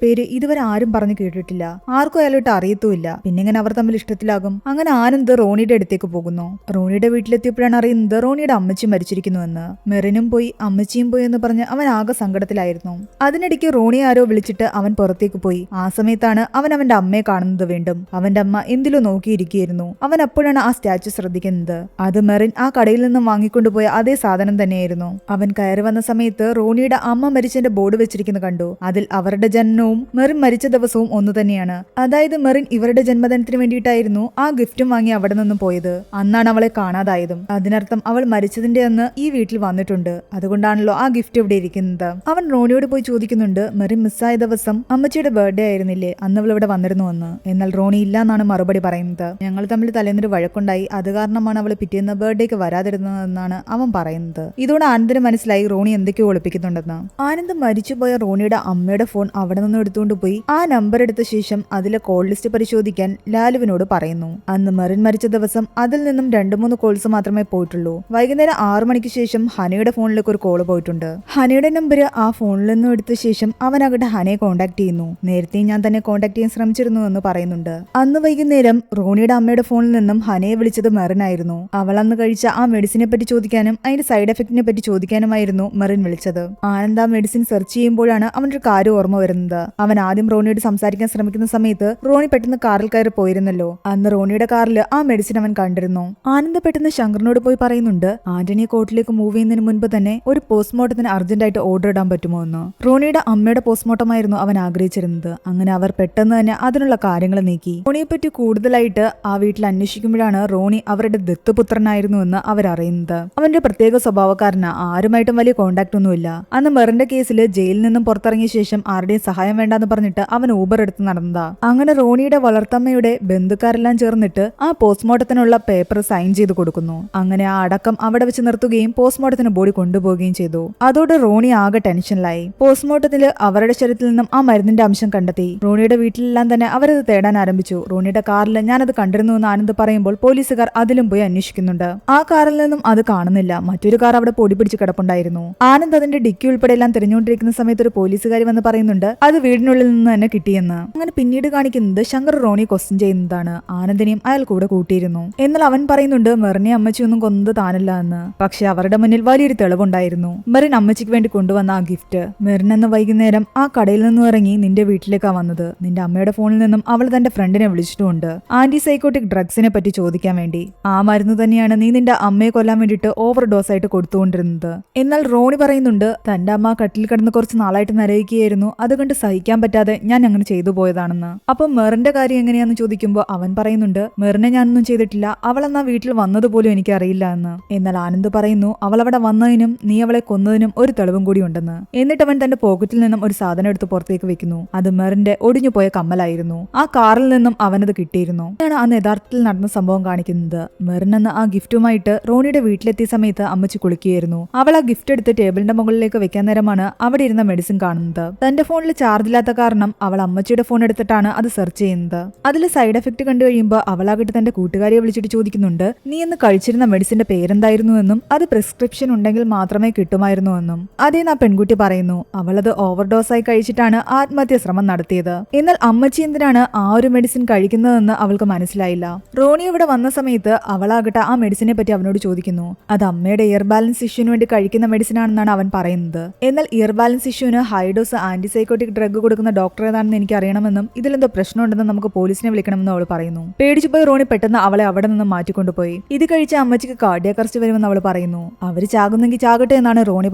പേര് ഇതുവരെ ആരും പറഞ്ഞു കേട്ടിട്ടില്ല, ആർക്കും അയാളോട്ട് അറിയത്തുമില്ല, പിന്നെങ്ങനെ അവർ തമ്മിൽ ഇഷ്ടത്തിലാകും? അങ്ങനെ ആനന്ദ് റോണിയുടെ അടുത്തേക്ക് പോകുന്നു. റോണിയുടെ വീട്ടിലെത്തിയപ്പോഴാണ് അറിയുന്നത് റോണിയുടെ അമ്മച്ചി മരിച്ചിരിക്കുന്നുവെന്ന്. മെറിനും പോയി അമ്മച്ചിയും പോയി എന്ന് പറഞ്ഞ് അവൻ ആകെ സങ്കടത്തിലായിരുന്നു. അതിനിടയ്ക്ക് റോണി ആരോ വിളിച്ചിട്ട് അവൻ പുറത്തേക്ക് പോയി. ആ സമയത്താണ് അവൻ അവന്റെ അമ്മയെ കാണുന്നത്. വീണ്ടും അവന്റെ അമ്മ എന്തിലോ നോക്കിയിരിക്കുകയായിരുന്നു. അവൻ അപ്പോഴാണ് ആ സ്റ്റാച്ചു ശ്രദ്ധിക്കുന്നത്. അത് മെറിൻ ആ കടയിൽ നിന്നും വാങ്ങിക്കൊണ്ടുപോയ അതേ സാധനം തന്നെയായിരുന്നു. അവൻ കയറി വന്ന സമയത്ത് റോണിയുടെ അമ്മ മരിച്ചതിന്റെ ബോർഡ് വെച്ചിരിക്കുന്നത് കണ്ടു. അതിൽ അവരുടെ ജനനവും മെറിൻ മരിച്ച ദിവസവും ഒന്നു തന്നെയാണ്. അതായത് മെറിൻ ഇവരുടെ ജന്മദിനത്തിന് വേണ്ടിയിട്ടായിരുന്നു ആ ഗിഫ്റ്റും വാങ്ങി അവിടെ നിന്നും പോയത്. അന്നാണ് അവളെ കാണാതായതും. അതിനർത്ഥം അവൾ മരിച്ചതിന്റെ അന്ന് ഈ വീട്ടിൽ വന്നിട്ടുണ്ട്. അതുകൊണ്ടാണല്ലോ ആ ഗിഫ്റ്റ് ഇവിടെ ഇരിക്കുന്നത്. അവൻ റോണിയോട് പോയി ചോദിക്കുന്നുണ്ട്, മെറിൻ മിസ്സായ ദിവസം അമ്മച്ചിയുടെ ബർത്ത്ഡേ ആയിരുന്നില്ലേ, അന്ന് അവൾ ഇവിടെ വന്നിരുന്നുവെന്ന്. എന്നാൽ റോണി ഇല്ല എന്നാണ് മറുപടി പറയുന്നത്. ഞങ്ങൾ തമ്മിൽ തലേന്നൊരു വഴക്കുണ്ടായി, അത് കാരണമാണ് അവൾ പിറ്റേന്ന് ബർത്ത്ഡേക്ക് വരാതിരുന്നതെന്നാണ് അവൻ പറയുന്നത്. ഇതോടെ ആനന്ദിന് മനസ്സിലായി റോണി എന്തൊക്കെയോ ഒളിപ്പിക്കുന്നുണ്ടെന്ന്. ആനന്ദ് മരിച്ചുപോയ റോണിയുടെ അമ്മയുടെ ഫോൺ അവിടെ നിന്ന് എടുത്തുകൊണ്ട് പോയി ആ നമ്പർ എടുത്ത ശേഷം അതിലെ കോൾ ലിസ്റ്റ് പരിശോധിക്കാൻ ലാലുവിനോട് പറയുന്നു. അന്ന് മെറിൻ മരിച്ച ദിവസം അതിൽ നിന്നും 2-3 കോൾസ് മാത്രമേ പോയിട്ടുള്ളൂ. വൈകുന്നേരം 6 മണിക്ക് ശേഷം ഹനയുടെ ഫോണിലേക്ക് ഒരു കോള് പോയിട്ടുണ്ട്. ഹനയുടെ നമ്പർ ആ ഫോണിൽ നിന്നും എടുത്ത ശേഷം അവനകട്ടെ ഹനയെ കോൺടാക്ട് ചെയ്യുന്നു. നേരത്തെ ഞാൻ തന്നെ കോൺടാക്ട് ചെയ്യാൻ ശ്രമിച്ചിരുന്നു എന്ന് പറയുന്നുണ്ട്. അന്ന് വൈകുന്നേരം റോണിയുടെ അമ്മയുടെ ഫോണിൽ നിന്നും ഹനയെ വിളിച്ചത് മെറിൻ ആയിരുന്നു. അവൾ അന്ന് കഴിച്ച ആ മെഡിസിനെ പറ്റി ചോദിക്കാനും അതിന്റെ സൈഡ് എഫക്റ്റിനെ പറ്റി ചോദിക്കാനുമായിരുന്നു മെറിൻ വിളിച്ചത്. ആനന്ദ് ആ മെഡിസിൻ സെർച്ച് ചെയ്യുമ്പോഴാണ് അവനൊരു കാര്യം ഓർമ്മ വരുന്നത്. അവൻ ആദ്യം റോണിയോട് സംസാരിക്കാൻ ശ്രമിക്കുന്ന സമയത്ത് റോണി പെട്ടെന്ന് കാറിൽ കയറി പോയിരുന്നല്ലോ. അന്ന് റോണിയുടെ കാറിൽ ആ മെഡിസിൻ അവൻ കണ്ടിരുന്നു. ആനന്ദ് പെട്ടെന്ന് ശങ്കറിനോട് പോയി പറയുന്നുണ്ട്, ആന്റണിയെ കോർട്ടിലേക്ക് മൂവ് ചെയ്യുന്നതിന് മുൻപ് തന്നെ ഒരു പോസ്റ്റ്മോർട്ടത്തിന് അർജന്റായിട്ട് ഓർഡർ ഇടാൻ പറ്റുമോ എന്ന്. റോണിയുടെ അമ്മയുടെ പോസ്റ്റ്മോർട്ടം ആയിരുന്നു അവൻ ആഗ്രഹിച്ചിരുന്നത്. അങ്ങനെ അവർ പെട്ടെന്ന് തന്നെ അതിനുള്ള കാര്യങ്ങൾ നീക്കി. റോണിയെ പറ്റി കൂടുതലായിട്ട് ആ വീട്ടിൽ അന്വേഷിക്കുമ്പോഴാണ് റോണി അവരുടെ ദത്തുപുത്രനായിരുന്നു എന്ന് അവരറിയുന്നത്. അവന്റെ പ്രത്യേക സ്വഭാവക്കാരന് ആരുമായിട്ടും വലിയ കോണ്ടാക്ട് ഒന്നുമില്ല. അന്ന് മെറിന്റെ കേസിൽ ജയിലിൽ നിന്നും പുറത്തിറങ്ങിയ ശേഷം ആരുടെയും സഹായം വേണ്ടാന്ന് പറഞ്ഞിട്ട് അവൻ ഊബർ എടുത്ത് നടന്നതാ. അങ്ങനെ റോണിയുടെ വളർത്തമ്മയുടെ ബന്ധുക്കാരെല്ലാം ചേർന്നിട്ട് ആ പോസ്റ്റ്മോർട്ടത്തിനുള്ള പേപ്പർ സൈൻ ചെയ്ത് കൊടുക്കുന്നു. അങ്ങനെ ആ അടക്കം അവിടെ വെച്ച് നിർത്തുകയും പോസ്റ്റ്മോർട്ടത്തിന് ബോഡി കൊണ്ടുപോവുകയും ചെയ്തു. അതോടെ റോണി ആകെ ടെൻഷനിലായി. പോസ്റ്റ്മോർട്ടത്തിൽ അവരുടെ ശരീരത്തിൽ നിന്നും ആ മരുന്നിന്റെ അംശം കണ്ടെത്തി. റോണിയുടെ വീട്ടിലെല്ലാം തന്നെ അവരത് തേടാൻ ആരംഭിച്ചു. റോണിയുടെ കാറിൽ ഞാനത് കണ്ടിരുന്നു എന്ന് ആനന്ദ് പറയുമ്പോൾ പോലീസുകാർ അതിലും പോയി അന്വേഷിക്കുന്നുണ്ട്. ആ കാറിൽ നിന്നും അത് കാണുന്നില്ല. മറ്റൊരു കാർ അവിടെ പൊടി പിടിച്ച് കിടപ്പുണ്ടായിരുന്നു. ആനന്ദ് അതിന്റെ ഡിക്കി ഉൾപ്പെടെ എല്ലാം തിരഞ്ഞുകൊണ്ടിരിക്കുന്ന സമയത്ത് ഒരു പോലീസുകാരി വന്ന് പറയുന്നുണ്ട് അത് വീടിനുള്ളിൽ നിന്ന് തന്നെ കിട്ടിയെന്ന്. അങ്ങനെ പിന്നീട് കാണിക്കുന്നത് ശങ്കർ റോണി ക്വസ്റ്റ്യൻ ചെയ്യുന്നതാണ്. ആനന്ദിനെയും അയാൾ കൂടെ കൂട്ടിയിരുന്നു. എന്നാൽ അവൻ പറയുന്നുണ്ട് മെറിനെ അമ്മച്ചിയൊന്നും കൊന്നത് താനല്ല എന്ന്. പക്ഷെ അവരുടെ മുന്നിൽ വലിയൊരു തെളിവുണ്ടായിരുന്നു. മെറിൻ അമ്മച്ചിക്ക് വേണ്ടി കൊണ്ടുവന്ന ആ ഗിഫ്റ്റ്. മെറിൻ അന്ന് വൈകുന്നേരം ആ കടയിൽ നിന്നും ഇറങ്ങി നിന്റെ വീട്ടിലേക്കാ വന്നത്. നിന്റെ അമ്മയുടെ ഫോണിൽ നിന്നും അവൾ തന്റെ ഫ്രണ്ടിനെ വിളിച്ചിട്ടുമുണ്ട് ആന്റിസൈക്കോട്ടിക് ഡ്രഗ്സിനെ പറ്റി ചോദിക്കാൻ വേണ്ടി. ആ മരുന്ന് തന്നെയാണ് നീ നിന്റെ അമ്മയെ കൊല്ലാൻ വേണ്ടിയിട്ട് ഓവർ ഡോസ് ആയിട്ട് കൊടുത്തുകൊണ്ടിരുന്നത്. എന്നാൽ റോണി പറയുന്നുണ്ട് തന്റെ അമ്മ കട്ടിൽ കിടന്ന് കുറച്ച് നാളായിട്ട് നരയിക്കുകയായിരുന്നു, അതുകൊണ്ട് സഹിക്കാൻ പറ്റാതെ ഞാൻ അങ്ങനെ ചെയ്തു പോയതാണെന്ന്. അപ്പൊ മെറിന്റെ കാര്യം എങ്ങനെയാന്ന് ചോദിക്കുമ്പോൾ അവൻ പറയുന്നുണ്ട് മെറിനെ ഞാനൊന്നും ചെയ്തിട്ടില്ല, അവൾ എന്നാ വീട്ടിൽ വന്നതുപോലും എനിക്കറിയില്ല എന്ന്. എന്നാൽ ആനന്ദ് പറയുന്നു അവൾ അവിടെ വന്നതിനും നീ അവളെ കൊന്നതിനും ഒരു തെളിവും കൂടി ഉണ്ടെന്ന്. എന്നിട്ട് അവൻ തന്റെ പോക്കറ്റിൽ നിന്നും ഒരു സാധനം എടുത്ത് പുറത്തേക്ക് വെക്കുന്നു. അത് മെറിന്റെ ഒടിഞ്ഞുപോയ കമ്മലായിരുന്നു. ആ കാറിൽ നിന്നും അവനത് കിട്ടിയിരുന്നു. ഇതാണ് അന്ന് യഥാർത്ഥത്തിൽ നടന്ന സംഭവം കാണിക്കുന്നത്. മെറിൻ അന്ന് ആ ഗിഫ്റ്റുമായിട്ട് റോണിയുടെ വീട്ടിലെത്തിയ സമയത്ത് അമ്മച്ചി കുളിക്കുകയായിരുന്നു. അവൾ ആ ഗിഫ്റ്റ് എടുത്ത് ടേബിളിന്റെ മുകളിലേക്ക് വെക്കാൻ നേരമാണ് അവിടെ ഇരുന്ന മെഡിസിൻ കാണുന്നത്. തന്റെ ഫോണിൽ ചാർജ് ഇല്ലാത്ത കാരണം അവൾ അമ്മച്ചിയുടെ ഫോൺ എടുത്തിട്ടാണ് അത് സെർച്ച് ചെയ്യുന്നത്. അതിൽ സൈഡ് എഫക്ട് കണ്ടു കഴിയുമ്പോൾ അവളാകട്ടെ തന്റെ കൂട്ടുകാരിയെ വിളിച്ചിട്ട് ചോദിക്കുന്നുണ്ട് നീ എന്ന് കഴിച്ചിരുന്ന മെഡിസിന്റെ പേരെന്തായിരുന്നു എന്നും അത് പ്രിസ്ക്രിപ്ഷൻ ഉണ്ടെങ്കിൽ മാത്രമേ കിട്ടുമായിരുന്നു എന്നും. അതേന്ന് ആ പെൺകുട്ടി പറയുന്നു. അവളത് ഓവർഡോസ് ആയി കഴിച്ചിട്ടാണ് ആത്മഹത്യാ ശ്രമം നടത്തിയത്. എന്നാൽ അമ്മച്ചി എന്തിനാണ് ആ ഒരു മെഡിസിൻ കഴിക്കുന്നതെന്ന് അവൾക്ക് മനസ്സിലായില്ല. റോണി ഇവിടെ വന്ന സമയത്ത് അവളാകട്ടെ ആ മെഡിസിനെ പറ്റി അവനോട് ചോദിക്കുന്നു. അത് അമ്മയുടെ ഇയർ ബാലൻസ് ഇഷ്യൂവിന് വേണ്ടി കഴിക്കുന്ന മെഡിസിൻ ആണെന്നാണ് അവൻ പറയുന്നത്. എന്നാൽ ഇയർ ബാലൻസ് ഇഷ്യൂവിന് ഹൈഡോസ് ആന്റിസൈക്കോട്ടിക് ഡ്രഗ് കൊടുക്കുന്ന ഡോക്ടർ ഏതാണെന്ന് എനിക്ക് അറിയണമെന്നും ഇതിലെന്തോ പ്രശ്നമുണ്ടെന്നും നമുക്ക് പോലീസിനെ വിളിക്കണമെന്നും അവൾ പറയുന്നു. പേടിച്ചുപോയി റോണി പെട്ടെന്ന് അവളെ അവിടെ നിന്ന് മാറ്റിക്കൊണ്ടുപോയി. ഇത് കഴിച്ച അമ്മച്ചിക്ക് കാർഡിയാക് അറസ്റ്റ് വരുമെന്ന് അവൾ പറയുന്നു. അവര് ചാകുന്നെങ്കിൽ ചാകട്ടെ എന്നാണ് റോണി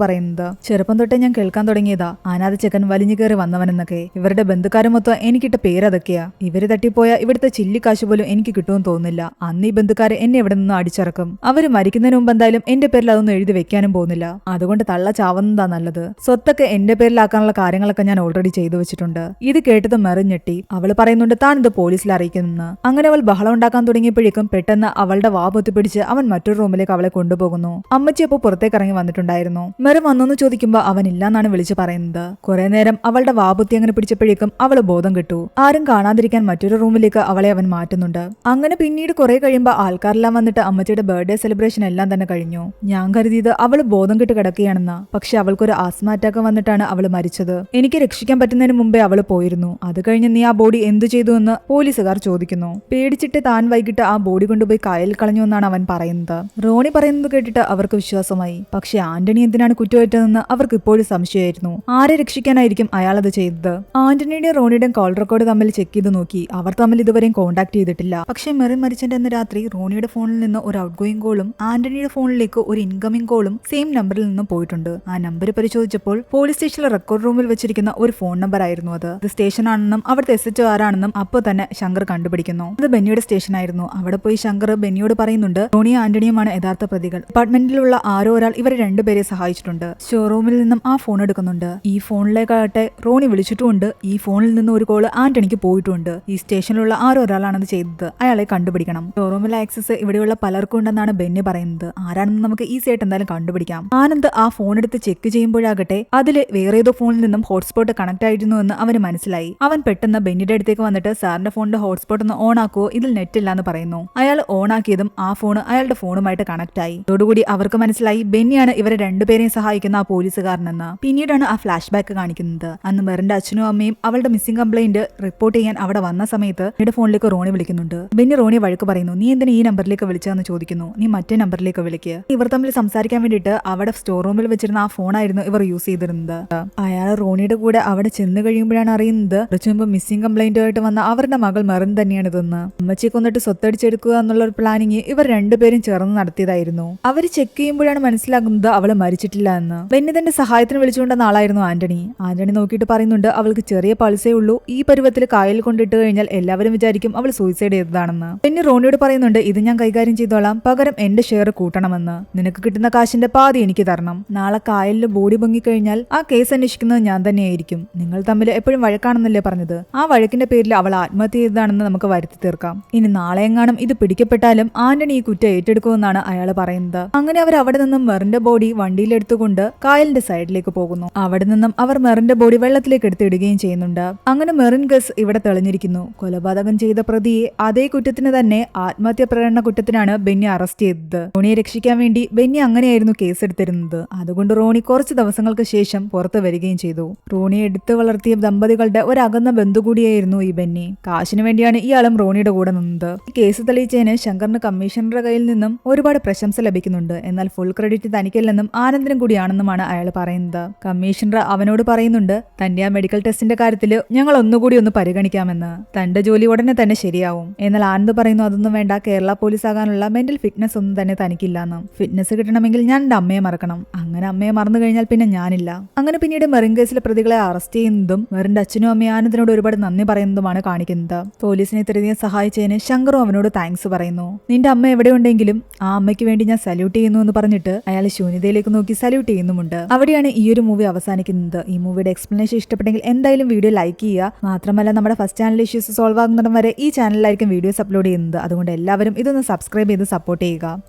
പറയുന്നത്. ചെറുപ്പം തൊട്ടേ ഞാൻ കേൾക്കാൻ തുടങ്ങിയതാ അനാഥ ചെക്കൻ വലിഞ്ഞു കയറി വന്നവനെന്നൊക്കെ. ഇവരുടെ ബന്ധുക്കാരും മൊത്തം എനിക്കിട്ട പേരതൊക്കെയാ. ഇവര് തട്ടിപ്പോയ ഇവിടുത്തെ ചില്ലിക്കാശ് പോലും എനിക്ക് കിട്ടുമെന്ന് തോന്നുന്നില്ല. അന്ന് ഈ ബന്ധുക്കാരെ എന്നെ ഇവിടെ നിന്ന് അടിച്ചിറക്കും. അവര് മരിക്കുന്നതിന് മുമ്പ് എന്തായാലും എന്റെ പേരിൽ അതൊന്നും എഴുതി വെക്കാനും പോകുന്നില്ല. അതുകൊണ്ട് തള്ള ചാവുന്നതാ നല്ലത്. സ്വത്തൊക്കെ എന്റെ പേരിലാക്കാനുള്ള കാര്യങ്ങളൊക്കെ ഞാൻ ഓൾറെഡി ചെയ്തു വെച്ചിട്ടുണ്ട്. ഇത് കേട്ടത് മെറിൻ ഞെട്ടി. അവൾ പറയുന്നുണ്ട് താൻ ഇത് പോലീസിൽ അറിയിക്കുമെന്ന്. അങ്ങനെ അവൾ ബഹളം ഉണ്ടാക്കാൻ തുടങ്ങിയപ്പോഴേക്കും പെട്ടെന്ന് അവളുടെ വാ പൊത്തിപ്പിടിച്ച് അവൻ മറ്റൊരു റൂമിലേക്ക് അവളെ കൊണ്ടുപോകുന്നു. അമ്മച്ചി അപ്പോൾ പുറത്തേക്ക് ഇറങ്ങി വന്നിട്ടുണ്ടായിരുന്നു. മെറിൻ വന്നെന്ന് ചോദിക്കുമ്പോൾ അവൻ ഇല്ലാന്നാണ് വിളിച്ചു പറയുന്നത്. കുറെ നേരം അവളുടെ വാപുത്തി അങ്ങനെ പിടിച്ചപ്പോഴേക്കും അവള് ബോധം കിട്ടു. ആരും കാണാതിരിക്കാൻ മറ്റൊരു റൂമിലേക്ക് അവളെ അവൻ മാറ്റുന്നുണ്ട്. അങ്ങനെ പിന്നീട് കുറെ കഴിയുമ്പോൾ ആൾക്കാരെല്ലാം വന്നിട്ട് അമ്മച്ചിയുടെ ബർത്ത്ഡേ സെലിബ്രേഷൻ എല്ലാം തന്നെ കഴിഞ്ഞു. ഞാൻ കരുതിയത് അവള് ബോധം ആയിട്ട് കിടക്കുകയാണെന്ന്. പക്ഷെ അവൾക്കൊരു ആസ്മ അറ്റാക്ക് വന്നിട്ടാണ് അവൾ മരിച്ചത്. എനിക്ക് രക്ഷിക്കാൻ പറ്റുന്നതിന് മുമ്പേ അവൾ പോയിരുന്നു. അത് കഴിഞ്ഞ് നീ ആ ബോഡി എന്തു ചെയ്തു എന്ന് പോലീസുകാർ ചോദിക്കുന്നു. പേടിച്ചിട്ട് താൻ വൈകിട്ട് ആ ബോഡി കൊണ്ടുപോയി കായലിൽ കളഞ്ഞു എന്നാണ് അവൻ പറയുന്നത്. റോണി പറയുന്നത് കേട്ടിട്ട് അവർക്ക് വിശ്വാസമായി. പക്ഷെ ആന്റണി എന്തിനാണ് കുറ്റമറ്റതെന്ന് അവർക്ക് ഇപ്പോഴും സംശയമായിരുന്നു. ആരെ രക്ഷിക്കാനായിരിക്കും അയാൾ അത് ചെയ്തത്? ആന്റണിയുടെയും റോണിയുടെയും കോൾ റെക്കോർഡ് തമ്മിൽ ചെക്ക് ചെയ്ത് നോക്കി. അവർ തമ്മിൽ ഇതുവരെയും കോൺടാക്ട് ചെയ്തിട്ടില്ല. പക്ഷേ മെറിൻ മരിച്ചതിന്റെ അന്ന് രാത്രി റോണിയുടെ ഫോണിൽ നിന്ന് ഒരു ഔട്ട് ഗോയിങ് കോളും ആന്റണിയുടെ ഫോണിലേക്ക് ഒരു ഇൻകമിംഗ് കോളും സെയിം നമ്പറിൽ നിന്നും പോയിട്ടുണ്ട്. ആ നമ്പർ പരിശോധിച്ചപ്പോൾ പോലീസ് സ്റ്റേഷനിലെ റെക്കോർഡ് റൂമിൽ വെച്ചിരിക്കുന്ന ഒരു ഫോൺ നമ്പർ ആയിരുന്നു അത്. ഇത് സ്റ്റേഷൻ ആണെന്നും അവിടുത്തെ SHO ആരാണെന്നും അപ്പോൾ തന്നെ ശങ്കർ കണ്ടുപിടിക്കുന്നു. അത് ബെന്നിയുടെ സ്റ്റേഷൻ ആയിരുന്നു. അവിടെ പോയി ശങ്കർ ബെന്നിയോട് പറയുന്നുണ്ട് റോണിയും ആന്റണിയുമാണ് യഥാർത്ഥ പ്രതികൾ. ഡിപ്പാർട്ട്മെന്റിലുള്ള ആരോ ഒരാൾ ഇവരെ രണ്ടുപേരെ സഹായിച്ചിട്ടുണ്ട്. ഷോറൂമിൽ നിന്നും ആ ഫോൺ എടുക്കുന്നുണ്ട്. ഈ ഫോണിലേക്കാകട്ടെ റോണി വിളിച്ചിട്ടുമുണ്ട്. ഈ ഫോണിൽ നിന്ന് ഒരു കോള് ആന്റണിക്ക് പോയിട്ടുണ്ട്. ഈ സ്റ്റേഷനിലുള്ള ആരോ ഒരാളാണത് ചെയ്തത്. അയാളെ കണ്ടുപിടിക്കണം. ഷോറൂമിലെ ആക്സസ് ഇവിടെയുള്ള പലർക്കും ഉണ്ടെന്നാണ് ബെന്നി പറയുന്നത്. ആരാണെന്ന് നമുക്ക് ഈസി ആയിട്ട് എന്തായാലും കണ്ടുപിടിക്കാം. ആനന്ദ് ആ ഫോൺ എടുത്ത് ചെക്ക് ചെയ്യുമ്പോഴാകട്ടെ അതില് വേറെ ഏതോ ഫോണിൽ നിന്നും ഹോട്ട്സ്പോട്ട് കണക്ട് ആയിരുന്നു എന്ന് അവന് മനസ്സിലായി. അവൻ പെട്ടെന്ന് ബെന്നിയുടെ അടുത്തേക്ക് വന്നിട്ട് സാറിന്റെ ഫോണിന്റെ ഹോട്ട്സ്പോട്ട് ഒന്ന് ഓൺ ആക്കുവോ, ഇതിൽ നെറ്റ് ഇല്ല എന്ന് പറയുന്നു. അയാൾ ഓൺ ആക്കിയതും ആ ഫോൺ അയാളുടെ ഫോണുമായിട്ട് കണക്ട് ആയി. അതോടുകൂടി അവർക്ക് മനസ്സിലായി ബെന്നിയാണ് ഇവരെ രണ്ടുപേരെയും സഹായിക്കുന്ന ആ പോലീസുകാരനെന്ന്. പിന്നീടാണ് ആ ഫ്ലാഷ് ബാക്ക് കാണിക്കുന്നത്. അന്ന് മെറിന്റെ അച്ഛനും അമ്മയും അവളുടെ മിസ്സിംഗ് കംപ്ലൈന്റ് റിപ്പോർട്ട് ചെയ്യാൻ അവിടെ വന്ന സമയത്ത് ബെന്നിയുടെ ഫോണിലേക്ക് റോണി വിളിക്കുന്നുണ്ട്. ബെന്നി റോണിയെ വഴക്ക് പറയുന്നു. നീ എന്തിനാ ഈ നമ്പറിലേക്ക് വിളിച്ചതെന്ന് ചോദിക്കുന്നു. നീ മറ്റേ നമ്പറിലേക്ക് വിളിക്കുക. ഇവർ തമ്മിൽ സംസാരിക്കാൻ വേണ്ടിയിട്ട് അവിടെ സ്റ്റോർ റൂമിൽ വെച്ചിരുന്ന ആ ഫോണായിരുന്നു ഇവർ യൂസ് ചെയ്തിരുന്നത്. അയാൾ റോണിയുടെ കൂടെ അവിടെ ചെന്ന് കഴിയുമ്പോഴാണ് അറിയുന്നത് കുറച്ചു മുമ്പ് മിസ്സിംഗ് കംപ്ലൈന്റ് ആയിട്ട് വന്ന അവരുടെ മകൾ മെറിൻ തന്നെയാണ് ഇതെന്ന്. അമ്മച്ചിയെ കൊന്നിട്ട് സ്വത്തടിച്ചെടുക്കുക എന്നുള്ള ഒരു പ്ലാനിങ് ഇവർ രണ്ടുപേരും ചേർന്ന് നടത്തിയതായിരുന്നു. അവർ ചെക്ക് ചെയ്യുമ്പോഴാണ് മനസ്സിലാകുന്നത് അവള് മരിച്ചിട്ടില്ല എന്ന്. ബെന്നി തന്റെ സഹായത്തിന് വിളിച്ചുകൊണ്ടെന്ന ആളായിരുന്നു ആന്റണി. ആന്റണി നോക്കിയിട്ട് പറയുന്നുണ്ട് അവൾക്ക് ചെറിയ പൾസേ ഉള്ളൂ. ഈ പരുവത്തിൽ കായലിൽ കൊണ്ടിട്ട് കഴിഞ്ഞാൽ എല്ലാവരും വിചാരിക്കും അവൾ സൂയിസൈഡ് ചെയ്തതാണെന്ന്. ബെന്നി റോണിയോട് പറയുന്നുണ്ട് ഇത് ഞാൻ കൈകാര്യം ചെയ്തോളാം, പകരം എന്റെ ഷെയർ കൂട്ടണമെന്ന്. നിനക്ക് കിട്ടുന്ന കാശിന്റെ പാതി എനിക്ക് തരണം. നാളെ കായലിൽ ബോഡി പൊങ്ങിക്കഴിഞ്ഞാൽ ആ കേസ് അന്വേഷിക്കുന്നത് ഞാൻ തന്നെയായിരിക്കും. നിങ്ങൾ തമ്മിൽ എപ്പോഴും വഴക്കാണെന്നല്ലേ പറഞ്ഞത്? ആ വഴക്കിന്റെ പേരിൽ അവൾ ആത്മഹത്യ ചെയ്തതാണെന്ന് നമുക്ക് വരുത്തി തീർക്കാം. ഇനി നാളെയെങ്ങാനും ഇത് പിടിക്കപ്പെട്ടാലും ആന്റണി ഈ കുറ്റം ഏറ്റെടുക്കുമെന്നാണ് അയാൾ പറയുന്നത്. അങ്ങനെ അവർ അവിടെ നിന്നും മെറിന്റെ ബോഡി വണ്ടിയിലെടുത്തുകൊണ്ട് കായലിന്റെ സൈഡിലേക്ക് പോകുന്നു. അവിടെ നിന്നും അവർ മെറിന്റെ ബോഡി വെള്ളത്തിലേക്ക് എടുത്തിടുകയും ചെയ്യുന്നുണ്ട്. അങ്ങനെ മെറിൻ ഗസ് ഇവിടെ തെളിഞ്ഞിരിക്കുന്നു. കൊലപാതകം ചെയ്ത പ്രതിയെ അതേ കുറ്റത്തിന് തന്നെ ആത്മഹത്യ പ്രേരണ കുറ്റത്തിനാണ് ബെന്നി അറസ്റ്റ് ചെയ്തത്. റോണിയെ രക്ഷിക്കാൻ വേണ്ടി ബെന്നി അങ്ങനെയായിരുന്നു കേസെടുത്തിരുന്നത്. അതുകൊണ്ട് റോണി കുറച്ച് ദിവസങ്ങൾക്ക് ശേഷം പുറത്തു വരികയും ചെയ്തു. റോണിയെ എടുത്തു വളർത്തിയ ദമ്പതികളുടെ ഒരു അകന്ന ബന്ധു കൂടിയായിരുന്നു ഈ ബെന്നി. കാശിന് വേണ്ടിയാണ് ഇയാളും റോണിയുടെ കൂടെ നിന്നത്. ഈ കേസ് തെളിയിച്ചതിന് ശങ്കറിന് കമ്മീഷണറുടെ കയ്യിൽ നിന്നും ഒരുപാട് പ്രശംസ ലഭിക്കുന്നുണ്ട്. എന്നാൽ ഫുൾ ക്രെഡിറ്റ് തനിക്കല്ലെന്നും ആനന്ദിനും കൂടിയാണെന്നുമാണ് അയാൾ പറയുന്നത്. കമ്മീഷണർ അവനോട് പറയുന്നുണ്ട് തന്റെ ആ മെഡിക്കൽ ടെസ്റ്റിന്റെ കാര്യത്തിൽ ഞങ്ങൾ ഒന്നുകൂടി ഒന്ന് പരിഗണിക്കാമെന്ന്. തന്റെ ജോലി ഉടനെ തന്നെ ശരിയാവും. എന്നാൽ ആനന്ദ് പറയുന്നു അതൊന്നും വേണ്ട, കേരള പോലീസ് ആകാനുള്ള മെന്റൽ ഫിറ്റ്നസ് ഒന്നും തന്നെ തനിക്കില്ലാന്ന്. ഫിറ്റ്നസ് കിട്ടണമെങ്കിൽ ഞാൻ എന്റെ അമ്മയെ മറക്കണം. അങ്ങനെ അമ്മയെ മറന്നു കഴിഞ്ഞാൽ പിന്നെ ഞാനില്ല. അങ്ങനെ പിന്നീട് മെറിൻ കേസിലെ പ്രതികളെ അറസ്റ്റ് ചെയ്യുന്നതും മെറിന്റെ അച്ഛനും അമ്മയും ആനന്ദിനോട് ഒരുപാട് നന്ദി പറയുന്നതുമാണ് കാണിക്കുന്നത്. പോലീസിനെ ഇത്രയധികം സഹായിച്ചതിന് ശങ്കറും അവനോട് താങ്ക്സ് പറയുന്നു. നിന്റെ അമ്മ എവിടെയുണ്ടെങ്കിലും ആ അമ്മയ്ക്ക് വേണ്ടി ഞാൻ സല്യൂട്ട് ചെയ്യുന്നു എന്ന് പറഞ്ഞിട്ട് അയാൾ ശൂന്യതയിലേക്ക് നോക്കി സല്യൂട്ട് ചെയ്യുന്നുമുണ്ട്. അവിടെയാണ് ഈ ഒരു മൂവി അവസാനിക്കുന്നത്. ഈ മൂവിയുടെ എക്സ്പ്ലനേഷൻ ഇഷ്ടപ്പെട്ടെങ്കിൽ എന്തായാലും വീഡിയോ ലൈക്ക് ചെയ്യുക. മാത്രമല്ല നമ്മുടെ ഫസ്റ്റ് ചാനൽ ഇഷ്യൂസ് സോൾവ് ആകുന്നിടം വരെ ഈ ചാനലിലായിരിക്കും വീഡിയോസ് അപ്ലോഡ് ചെയ്യുന്നത്. അതുകൊണ്ട് എല്ലാവരും ഇതൊന്ന് സബ്സ്ക്രൈബ് ചെയ്ത് സപ്പോർട്ട് ചെയ്യുക.